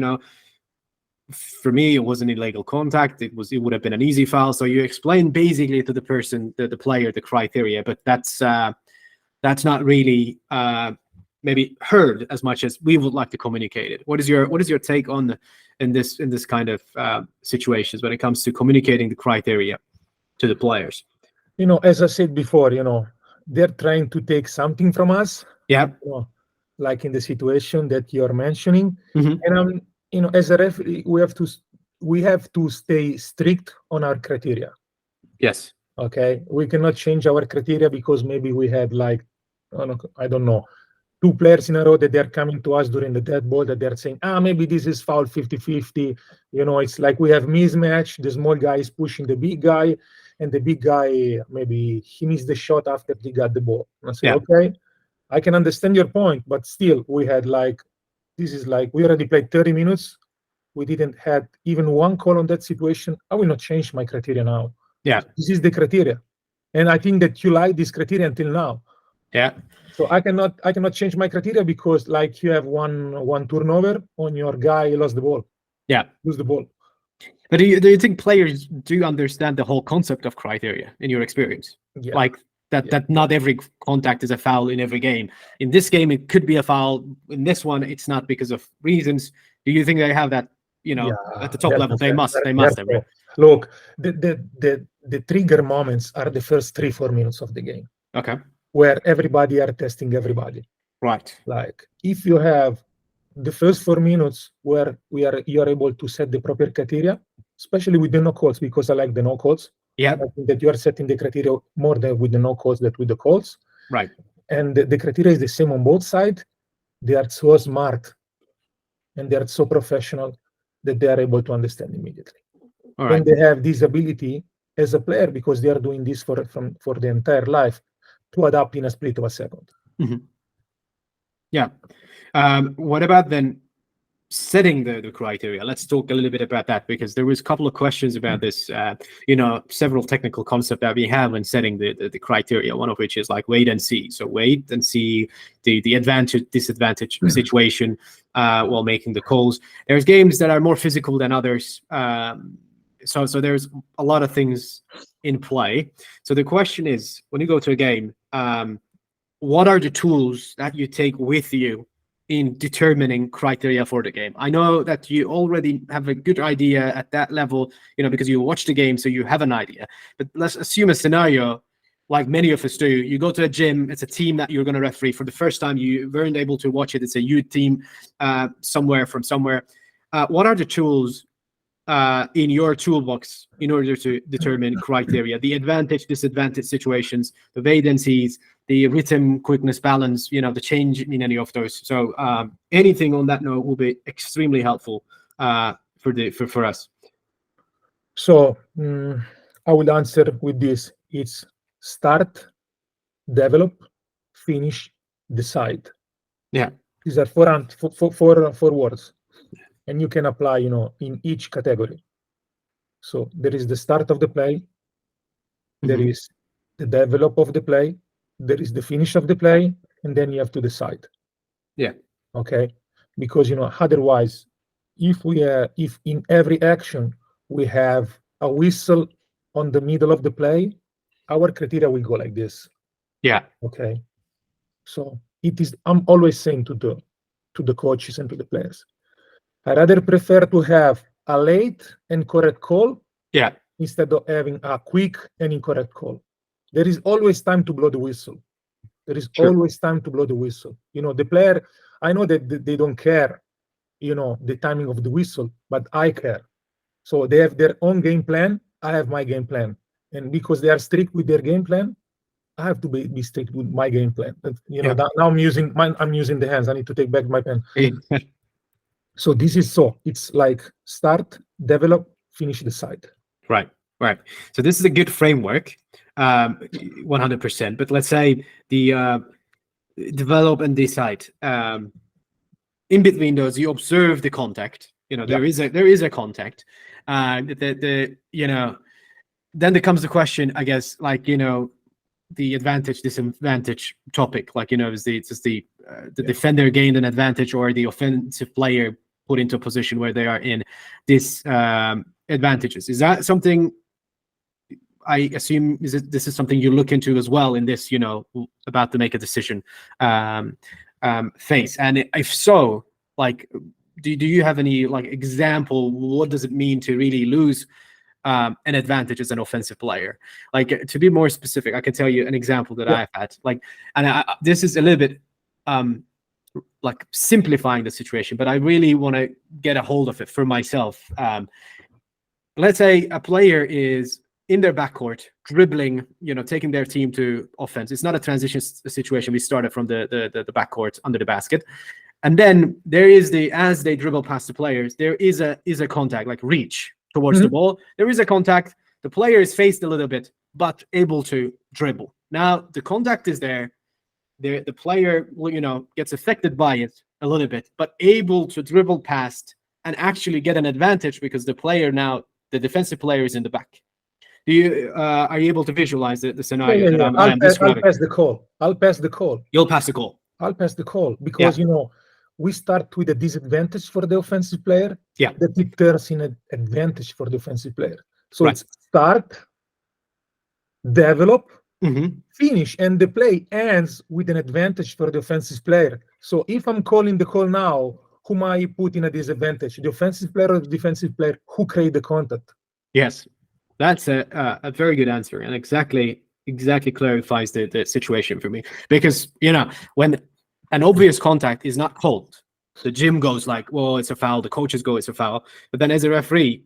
for me it was an illegal contact. It would have been an easy foul. So you explain basically to the person, the player, the criteria, but that's not really maybe heard as much as we would like to communicate it. What is your take on in this kind of situations when it comes to communicating the criteria to the players? As I said before, they're trying to take something from us. Yeah. Like in the situation that you're mentioning. Mm-hmm. And as a referee, we have to stay strict on our criteria. Yes. Okay. We cannot change our criteria because maybe we had like, I don't know, 2 players in a row that they're coming to us during the dead ball that they're saying, maybe this is foul 50-50. It's like we have mismatch. The small guy is pushing the big guy, and the big guy, maybe he missed the shot after he got the ball. And I say, okay, I can understand your point, but still we had like, this is like, we already played 30 minutes. We didn't have even one call on that situation. I will not change my criteria now. Yeah. This is the criteria. And I think that you like this criteria until now. Yeah. So I cannot change my criteria because like you have one turnover on your guy, lost the ball. Yeah. Lose the ball. But do you think players do understand the whole concept of criteria in your experience? Yeah. Like that not every contact is a foul in every game. In this game, it could be a foul. In this one, it's not because of reasons. Do you think they have that, at the top level? They must. Look, the trigger moments are the first 3-4 minutes of the game. Okay. Where everybody are testing everybody. Right. Like if you have the first 4 minutes where you are able to set the proper criteria, especially with the no calls, because I like the no calls. Yeah. I think that you are setting the criteria more than with the no calls than with the calls. Right. And the criteria is the same on both sides. They are so smart and they are so professional that they are able to understand immediately. All right. When they have this ability, as a player, because they are doing this for the entire life, to adapt in a split of a second. Yeah. What about then setting the criteria? Let's talk a little bit about that, because there was a couple of questions about this, several technical concepts that we have when setting the criteria, one of which is like wait and see. So wait and see the advantage, disadvantage situation while making the calls. There's games that are more physical than others. So there's a lot of things in play. So the question is, when you go to a game, what are the tools that you take with you in determining criteria for the game? I know that you already have a good idea at that level, because you watch the game, so you have an idea. But let's assume a scenario like many of us do. You go to a gym, it's a team that you're going to referee for the first time. You weren't able to watch it. It's a youth team somewhere. What are the tools in your toolbox in order to determine criteria, the advantage, disadvantage situations, the vadencies, the rhythm, quickness, balance, the change in any of those? So anything on that note will be extremely helpful for us. So I will answer with this. It's start, develop, finish, decide. Yeah. These are four words. And you can apply, in each category. So there is the start of the play, there is the develop of the play, there is the finish of the play, and then you have to decide. Yeah. Okay. Because otherwise, if in every action we have a whistle on the middle of the play, our criteria will go like this. Yeah. Okay. So I'm always saying to the coaches and to the players, I rather prefer to have a late and correct call, instead of having a quick and incorrect call. There is always time to blow the whistle. There is always time to blow the whistle. The player, I know that they don't care, the timing of the whistle, but I care. So they have their own game plan. I have my game plan. And because they are strict with their game plan, I have to be strict with my game plan. Now I'm using the hands. I need to take back my pen. So it's like start, develop, finish, decide. Right. So this is a good framework, 100%. But let's say the develop and decide. In between those, you observe the contact. There is a contact. Then there comes the question, I guess, like the advantage, disadvantage topic. Like is the defender gained an advantage, or the offensive player put into a position where they are in disadvantages. Is that something, I assume, this is something you look into as well in this, about to make a decision phase? And if so, like, do you have any example? What does it mean to really lose an advantage as an offensive player? Like, to be more specific, I can tell you an example that I've had. This is a little bit simplifying the situation, but I really want to get a hold of it for myself. Let's say a player is in their backcourt, dribbling, taking their team to offense. It's not a transition situation. We started from the backcourt under the basket. And then there is as they dribble past the players, there is a contact, like reach towards the ball. There is a contact. The player is faced a little bit, but able to dribble. Now the contact is there. The player, gets affected by it a little bit, but able to dribble past and actually get an advantage because the defensive player is in the back. Are you able to visualize the scenario that I'm describing? I'll pass the call. You'll pass the call. I'll pass the call because we start with a disadvantage for the offensive player. Yeah. That it turns in an advantage for the offensive player. So it's start, develop, finish, and the play ends with an advantage for the offensive player. So if I'm calling the call now, whom I put in a disadvantage? The offensive player or the defensive player who create the contact? Yes, that's a very good answer, and exactly clarifies the situation for me. Because when an obvious contact is not called, the gym goes like, well, it's a foul. The coaches go, it's a foul. But then as a referee,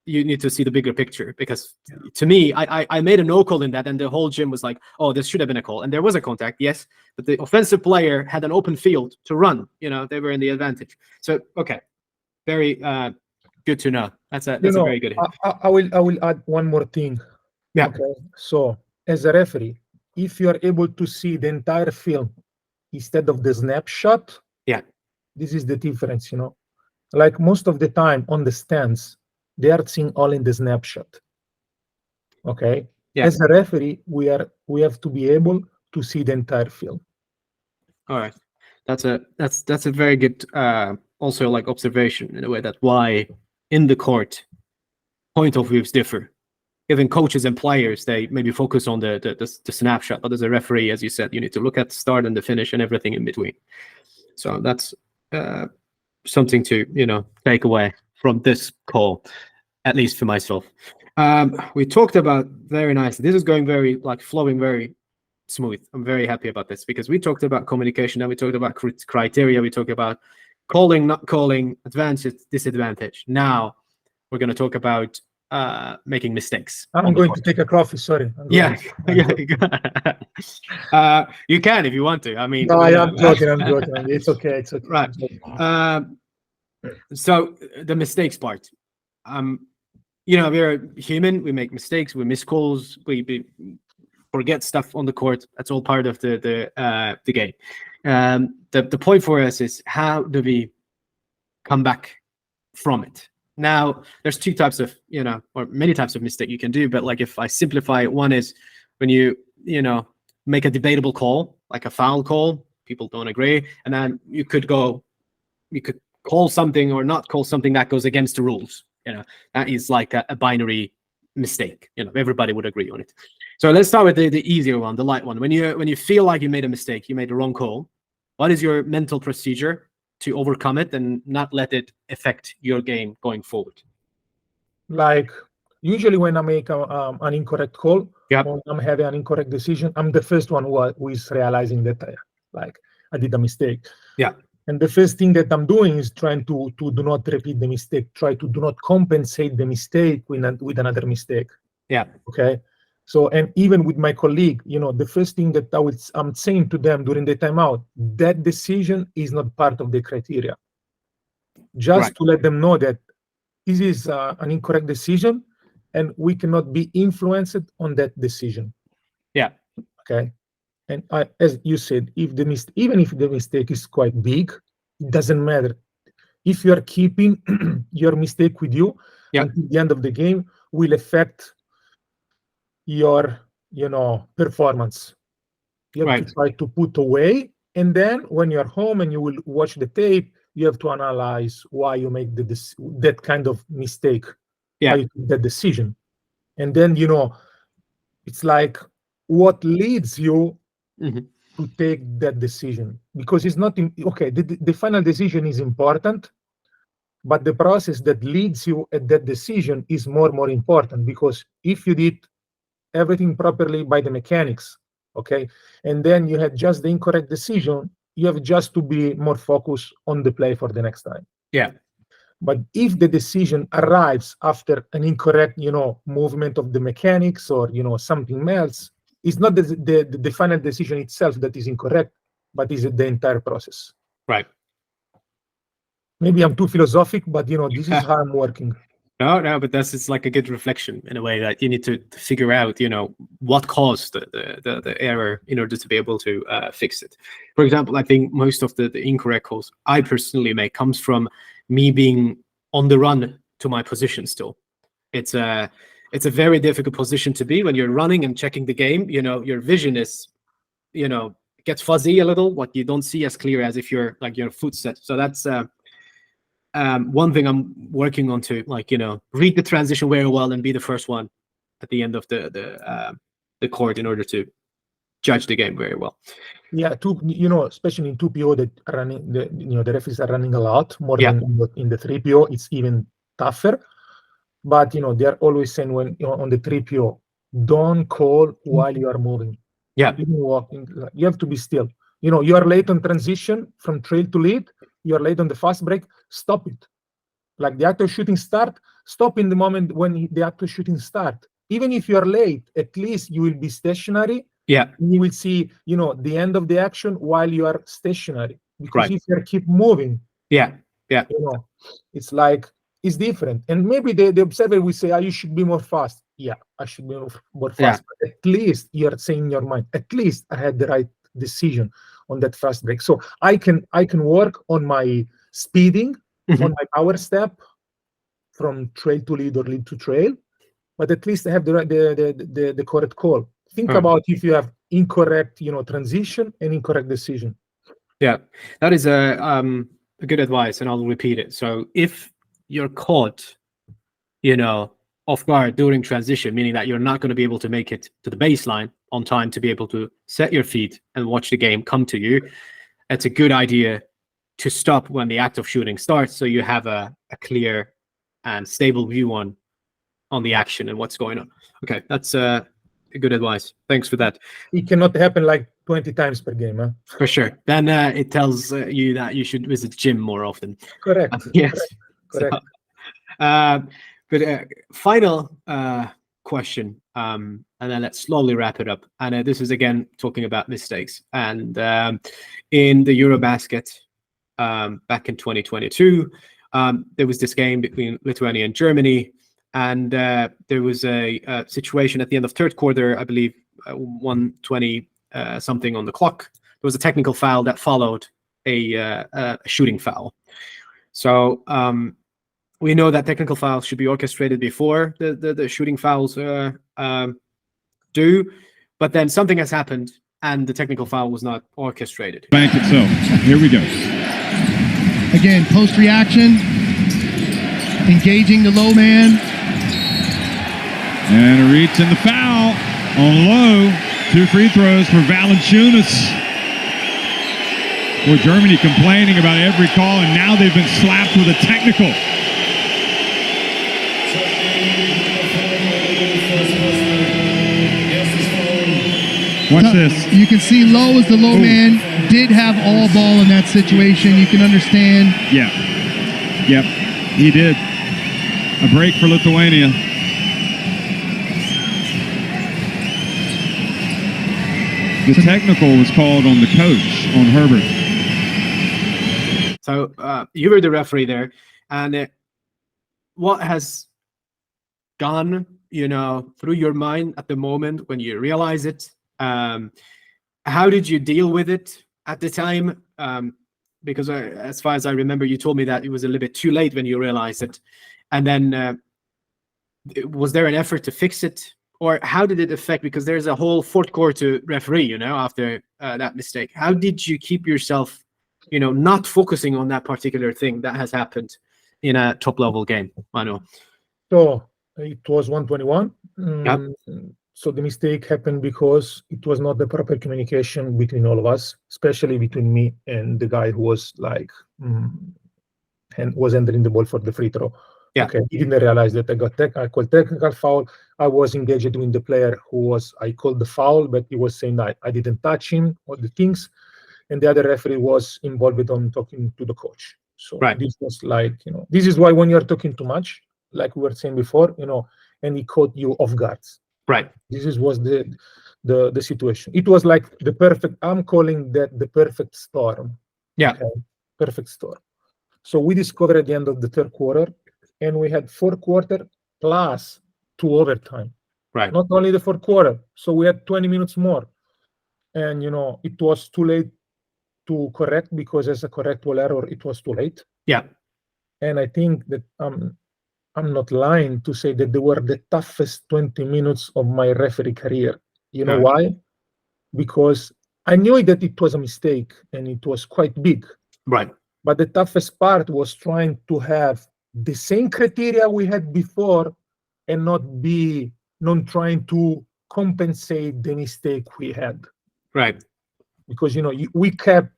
you need to see the bigger picture, because to me, I made a no call in that, and the whole gym was like, oh, this should have been a call. And there was a contact, yes, but the offensive player had an open field to run. They were in the advantage. So, okay, very good to know. That's a very good hit. I will add one more thing. Yeah. Okay. So as a referee, if you are able to see the entire film instead of the snapshot, Yeah. this is the difference, Like most of the time on the stands, they are seeing all in the snapshot. Okay. Yeah. As a referee, we have to be able to see the entire film. All right. That's a very good also like observation in a way that why in the court point of views differ. Even coaches and players, they maybe focus on the snapshot, but as a referee, as you said, you need to look at the start and the finish and everything in between. So that's something to take away from this call, at least for myself. We talked about very nicely. This is going very flowing very smooth. I'm very happy about this because we talked about communication and we talked about criteria. We talked about calling, not calling, advantage, disadvantage. Now we're going to talk about making mistakes. I'm going to take a coffee. Sorry. Yeah. You can if you want to. I mean, no, I'm joking. It's okay. It's okay. Right. So the mistakes part. We're human. We make mistakes. We miss calls. We forget stuff on the court. That's all part of the game. The point for us is how do we come back from it? Now, there's two types of, or many types of mistake you can do. But if I simplify it, one is when you make a debatable call, like a foul call, people don't agree, and then you could call something or not call something that goes against the rules. That is like a binary mistake. Everybody would agree on it. So let's start with the easier one, the light one. When you feel like you made a mistake, you made the wrong call, what is your mental procedure to overcome it and not let it affect your game going forward? Like usually when I make an incorrect call, or I'm having an incorrect decision, I'm the first one who is realizing that I did a mistake. Yeah. And the first thing that I'm doing is trying to do not repeat the mistake, try to do not compensate the mistake with another mistake. Yeah. Okay. So, and even with my colleague, the first thing that I'm saying to them during the timeout, that decision is not part of the criteria. Just to let them know that this is an incorrect decision and we cannot be influenced on that decision. Yeah. Okay. And as you said, even if the mistake is quite big, it doesn't matter. If you are keeping your mistake with you until the end of the game, will affect your performance. You have to try to put away, and then when you're home and you will watch the tape, you have to analyze why you make that kind of mistake, why you took that decision. And then it's like what leads you to take that decision, because it's not the final decision is important, but the process that leads you at that decision is more important, because if you did everything properly by the mechanics, and then you had just the incorrect decision, you have just to be more focused on the play for the next time. Yeah. But if the decision arrives after an incorrect movement of the mechanics or something else, it's not the final decision itself that is incorrect, but is the entire process. Right. Maybe I'm too philosophic, but this is how I'm working. No, but it's like a good reflection in a way that you need to figure out, what caused the error in order to be able to fix it. For example, I think most of the incorrect calls I personally make comes from me being on the run to my position still. It's a very difficult position to be when you're running and checking the game. Your vision is, gets fuzzy a little. What you don't see as clear as if you're like your foot set. So that's one thing I'm working on to read the transition very well and be the first one at the end of the court in order to judge the game very well. Yeah, especially in 2PO that are running, the referees are running a lot more than in the 3PO. It's even tougher. But they are always saying when on the 3PO, don't call while you are moving. Yeah, even walking, you have to be still. You are late on transition from trail to lead. You are late on the fast break. Stop it. Like the active shooting start, stop in the moment when the active shooting start. Even if you are late, at least you will be stationary. Yeah. You will see, the end of the action while you are stationary. Because if you keep moving, yeah, it's like is different. And maybe the observer will say, you should be more fast. Yeah, I should be more fast. But at least you're saying in your mind, at least I had the right decision on that fast break. So I can work on my speeding, on my power step from trail to lead or lead to trail, but at least I have the correct call. Think about if you have incorrect, transition and incorrect decision. Yeah, that is a good advice, and I'll repeat it. So if you're caught, off guard during transition, meaning that you're not going to be able to make it to the baseline on time to be able to set your feet and watch the game come to you, it's a good idea to stop when the act of shooting starts, so you have a clear and stable view on the action and what's going on. Okay, that's good advice. Thanks for that. It cannot happen like 20 times per game, huh? For sure. Then it tells you that you should visit gym more often. Correct. Yes. Correct. But final question, and then let's slowly wrap it up. And this is again talking about mistakes. And in the Eurobasket back in 2022, there was this game between Lithuania and Germany. And there was a situation at the end of third quarter, I believe, 120 something on the clock. There was a technical foul that followed a shooting foul. So we know that technical fouls should be orchestrated before the shooting fouls do, but then something has happened and the technical foul was not orchestrated. Bank itself. Here we go. Again, post reaction, engaging the low man. And a reach in the foul on low. 2 free throws for Valanciunas. For Germany complaining about every call, and now they've been slapped with a technical. Watch this. You can see Low as the low man did have all ball in that situation. You can understand. Yeah. Yep, he did. A break for Lithuania. The technical was called on the coach, on Herbert. So you were the referee there, and what has gone, through your mind at the moment when you realize it? How did you deal with it at the time? Because as far as I remember, you told me that it was a little bit too late when you realized it. And then was there an effort to fix it? Or how did it affect? Because there's a whole fourth quarter referee, after that mistake. How did you keep yourself, not focusing on that particular thing that has happened in a top-level game, Manuel? So it was 121. Yep. So the mistake happened because it was not the proper communication between all of us, especially between me and the guy who was and was entering the ball for the free throw. Yeah. Okay. He didn't realize that I called technical foul. I was engaged with the player I called the foul, but he was saying that I didn't touch him, all the things. And the other referee was involved on talking to the coach. So This was this is why when you're talking too much, like we were saying before, and he caught you off guard. Right. This was the situation. It was like I'm calling that the perfect storm. Yeah. Okay? Perfect storm. So we discovered at the end of the third quarter, and we had 4th quarter plus 2 overtime. Right. Not only the 4th quarter. So we had 20 minutes more. And, it was too late to correct, because as a correctable error, it was too late. Yeah. And I think that I'm not lying to say that they were the toughest 20 minutes of my referee career. You know why? Because I knew that it was a mistake and it was quite big. Right. But the toughest part was trying to have the same criteria we had before and not trying to compensate the mistake we had. Right. Because, we kept,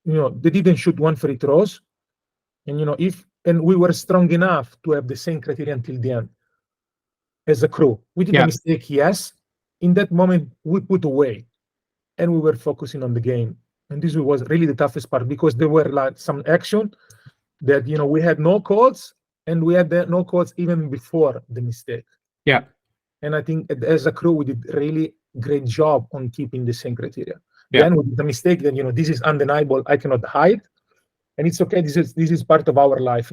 they didn't shoot 1 free throws. And we were strong enough to have the same criteria until the end as a crew. We did a mistake, yes. In that moment, we put away and we were focusing on the game. And this was really the toughest part, because there were some action that, we had no calls, and we had no calls even before the mistake. Yeah. And I think as a crew, we did really great job on keeping the same criteria. Yeah. Then with the mistake, then, this is undeniable. I cannot hide. And it's okay. This is part of our life,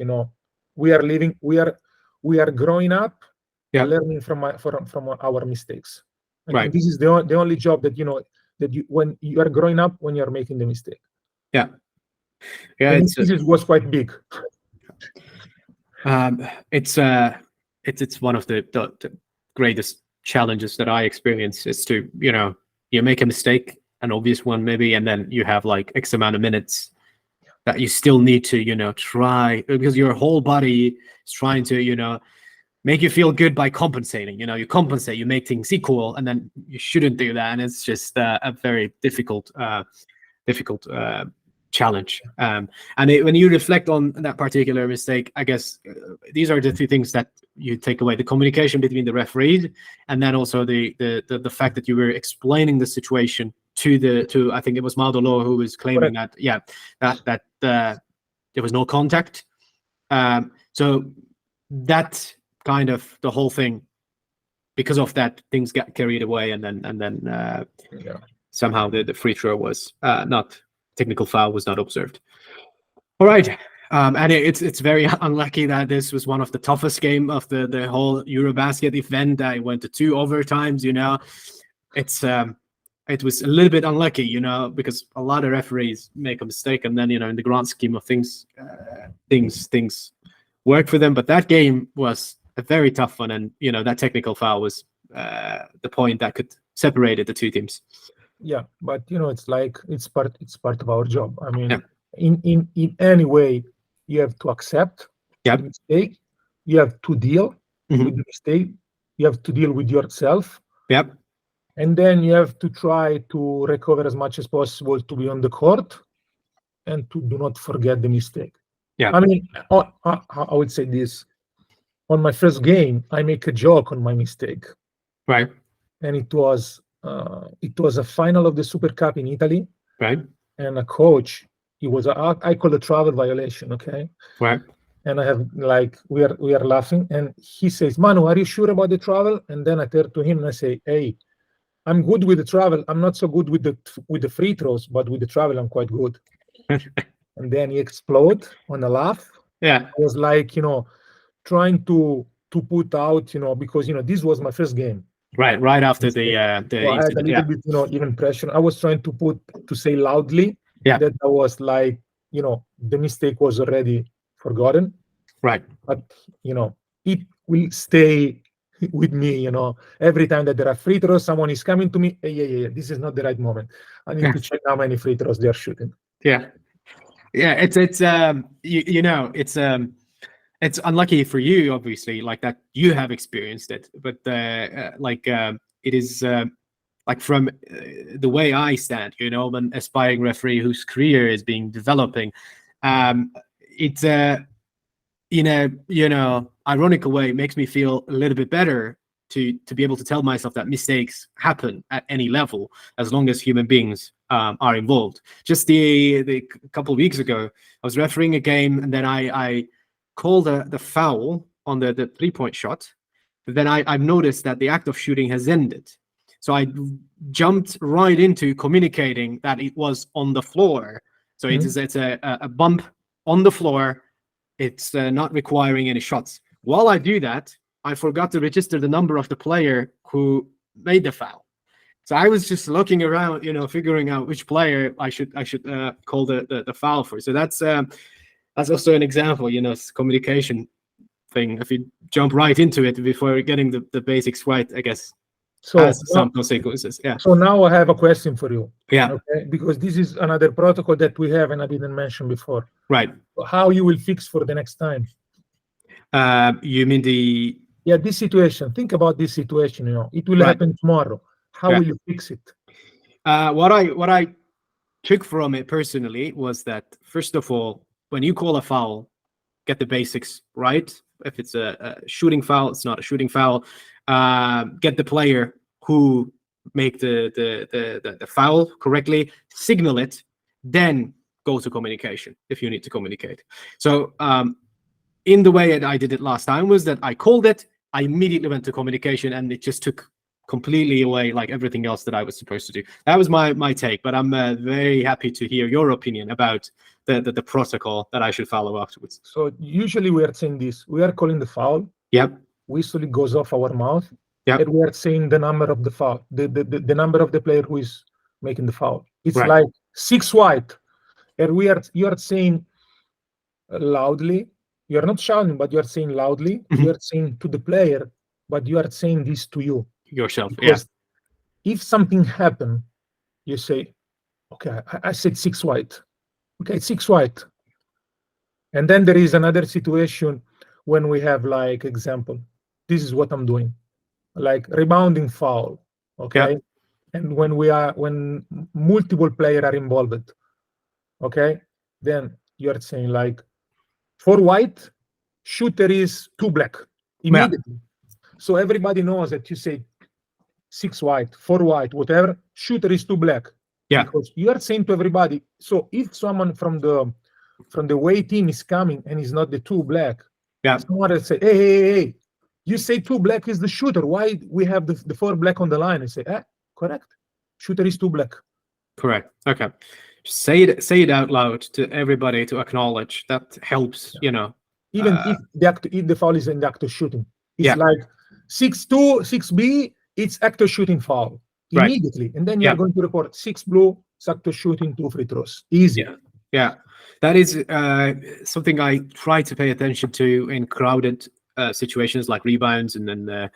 we are living, we are growing up, Yeah. learning from our mistakes. And Right. this is the only job that when you are growing up, when you are making the mistake. Yeah. Yeah. And this was quite big. It's one of the greatest challenges that I experience is to, you make a mistake, an obvious one maybe, and then you have like X amount of minutes that you still need to, try, because your whole body is trying to, make you feel good by compensating. You compensate, you make things equal, and then you shouldn't do that. And it's just a very difficult challenge. And when you reflect on that particular mistake, I guess these are the two things that you take away: the communication between the referees, and then also the fact that you were explaining the situation to I think it was Maudolo who was claiming that there was no contact. So that kind of the whole thing, because of that, things got carried away, and then somehow the free throw was not. Technical foul was not observed. All right, and it's very unlucky that this was one of the toughest game of the whole Eurobasket event. I went to 2 overtimes. It was a little bit unlucky, because a lot of referees make a mistake, and then in the grand scheme of things, things work for them. But that game was a very tough one, and that technical foul was the point that could separate the two teams. Yeah, but it's like it's part of our job. I mean, in any way, you have to accept the mistake. You have to deal with the mistake. You have to deal with yourself. Yep. And then you have to try to recover as much as possible to be on the court, and to do not forget the mistake. Yeah. I mean, I would say this: on my first game, I make a joke on my mistake. Right. And it was a final of the Super Cup in Italy. Right. And a coach, I call a travel violation, okay? Right. And I have we are laughing, and he says, "Manu, are you sure about the travel?" And then I turn to him and I say, "Hey, I'm good with the travel. I'm not so good with the free throws, but with the travel, I'm quite good." And then he exploded on a laugh. Yeah. I was trying to put out, because this was my first game. Right after the I had a little bit, even pressure. I was trying to say loudly that I was the mistake was already forgotten. Right. But it will stay with me. Every time that there are free throws, someone is coming to me. Hey, this is not the right moment. I need to check how many free throws they are shooting. Yeah. It's unlucky for you, obviously, like that you have experienced it, but it is from the way I stand, an aspiring referee whose career is developing. It's in a ironical way, makes me feel a little bit better to be able to tell myself that mistakes happen at any level as long as human beings are involved. Just the couple of weeks ago, I was refereeing a game, and then I called the foul on the 3-point shot. But then I've noticed that the act of shooting has ended. So I jumped right into communicating that it was on the floor. So it's a bump on the floor. It's not requiring any shots. While I do that, I forgot to register the number of the player who made the foul. So I was just looking around, figuring out which player I should call the foul for. So that's also an example, communication thing. If you jump right into it before getting the basics right, I guess has some consequences. Yeah. So now I have a question for you. Yeah. Okay? Because this is another protocol that we have and I didn't mention before. Right. How you will fix for the next time? You mean this situation. Think about this situation. It will happen tomorrow. How will you fix it? What I took from it personally was that, first of all, when you call a foul, get the basics right. If it's a shooting foul, it's not a shooting foul. Get the player who make the foul correctly, signal it, then go to communication if you need to communicate. So in the way that I did it last time was that I called it, I immediately went to communication, and it just took completely away like everything else that I was supposed to do. That was my take, but I'm very happy to hear your opinion about the protocol that I should follow afterwards. So usually we are saying this. We are calling the foul. Yep. Whistle goes off our mouth. Yep. And we are saying the number of the foul, the number of the player who is making the foul. It's Right. like 6 white. And you are saying loudly. You are not shouting, but you are saying loudly. You are saying to the player, but you are saying this to you. Yourself. Because if something happened, you say, okay, I said 6 white. Okay, 6 white. And then there is another situation when we have like example, this is what I'm doing, like rebounding foul. Okay. Yeah. And when multiple players are involved, okay, then you're saying like 4 white, shooter is 2 black immediately. So everybody knows that you say 6 white, 4 white, whatever, shooter is 2 black. Yeah. Because you are saying to everybody, so if someone from the away team is coming and is not the 2 black, someone will say, hey, you say 2 black is the shooter. Why we have the 4 black on the line? And say, correct. Shooter is 2 black. Correct. Okay. Say it out loud to everybody to acknowledge. That helps, you know. Even if the foul is in the act of shooting. It's like 6-2, 6B, it's act of shooting foul. Immediately. And then you're going to report 6 blue, it's act of shooting, 2 free throws. Easy. Yeah. That is something I try to pay attention to in crowded situations like rebounds, and then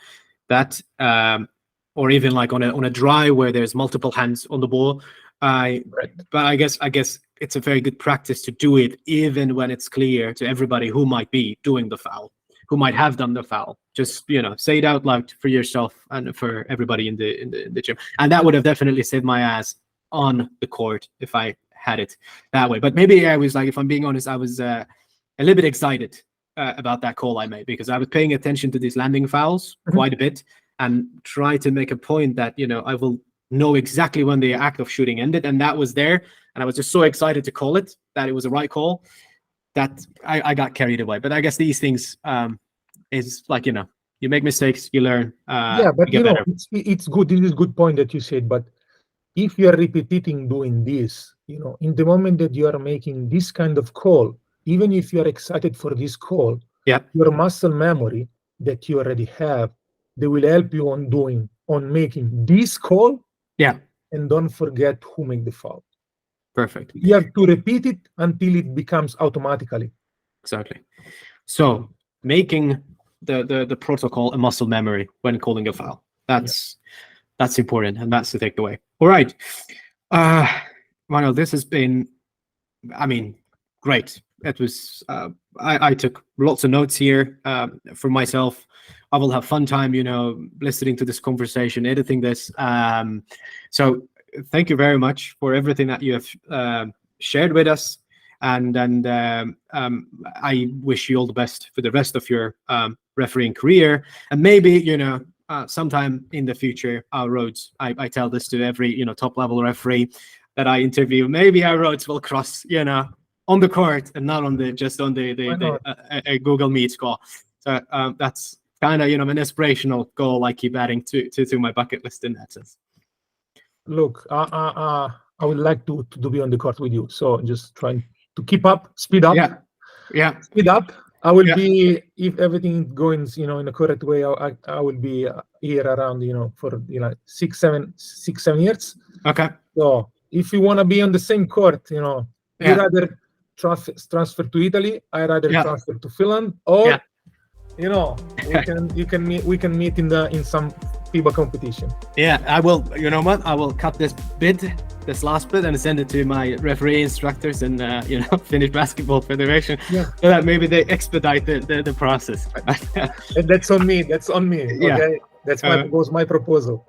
that, or even like on a drive where there's multiple hands on the ball. But I guess it's a very good practice to do it even when it's clear to everybody who might be doing the foul, who might have done the foul. Just, you know, say it out loud for yourself and for everybody in the gym. And that would have definitely saved my ass on the court if I had it that way. But maybe I was like, if I'm being honest, I was a little bit excited about that call I made, because I was paying attention to these landing fouls quite a bit and try to make a point that, you know, I will know exactly when the act of shooting ended, and that was there. And I was just so excited to call it, that it was the right call, that I got carried away. But I guess these things is like, you know, you make mistakes, you learn. But you know, it's good. This is a good point that you said. But if you are repeating doing this, you know, in the moment that you are making this kind of call, even if you are excited for this call, your muscle memory that you already have, they will help you on making this call. And don't forget who made the foul. Perfect. You have to repeat it until it becomes automatically. Exactly. So making the protocol a muscle memory when calling a foul. That's important, and that's the takeaway. All right. Manuel, this has been, I mean, great. It was I took lots of notes here for myself. I will have fun time, you know, listening to this conversation, editing this. So thank you very much for everything that you have shared with us. And I wish you all the best for the rest of your refereeing career. And maybe, you know, sometime in the future, our roads, I tell this to every, you know, top level referee that I interview, maybe our roads will cross, you know, on the court and not on just on the Google Meet call. So that's kind of, you know, an inspirational goal I keep adding to my bucket list in that sense. Look, I would like to be on the court with you. So just trying to keep up, speed up. Speed up. I will be, if everything going, you know, in the correct way, I will be here around, you know, for, you know, 6-7 years. Okay. So if you want to be on the same court, you know, you rather transfer to Italy, I rather transfer to Finland, or you know, we can meet in some FIBA competition. Yeah, I will. You know what? I will cut this last bit, and send it to my referee instructors and you know, Finnish Basketball Federation, so that maybe they expedite the process. And that's on me. Okay, that's my proposal.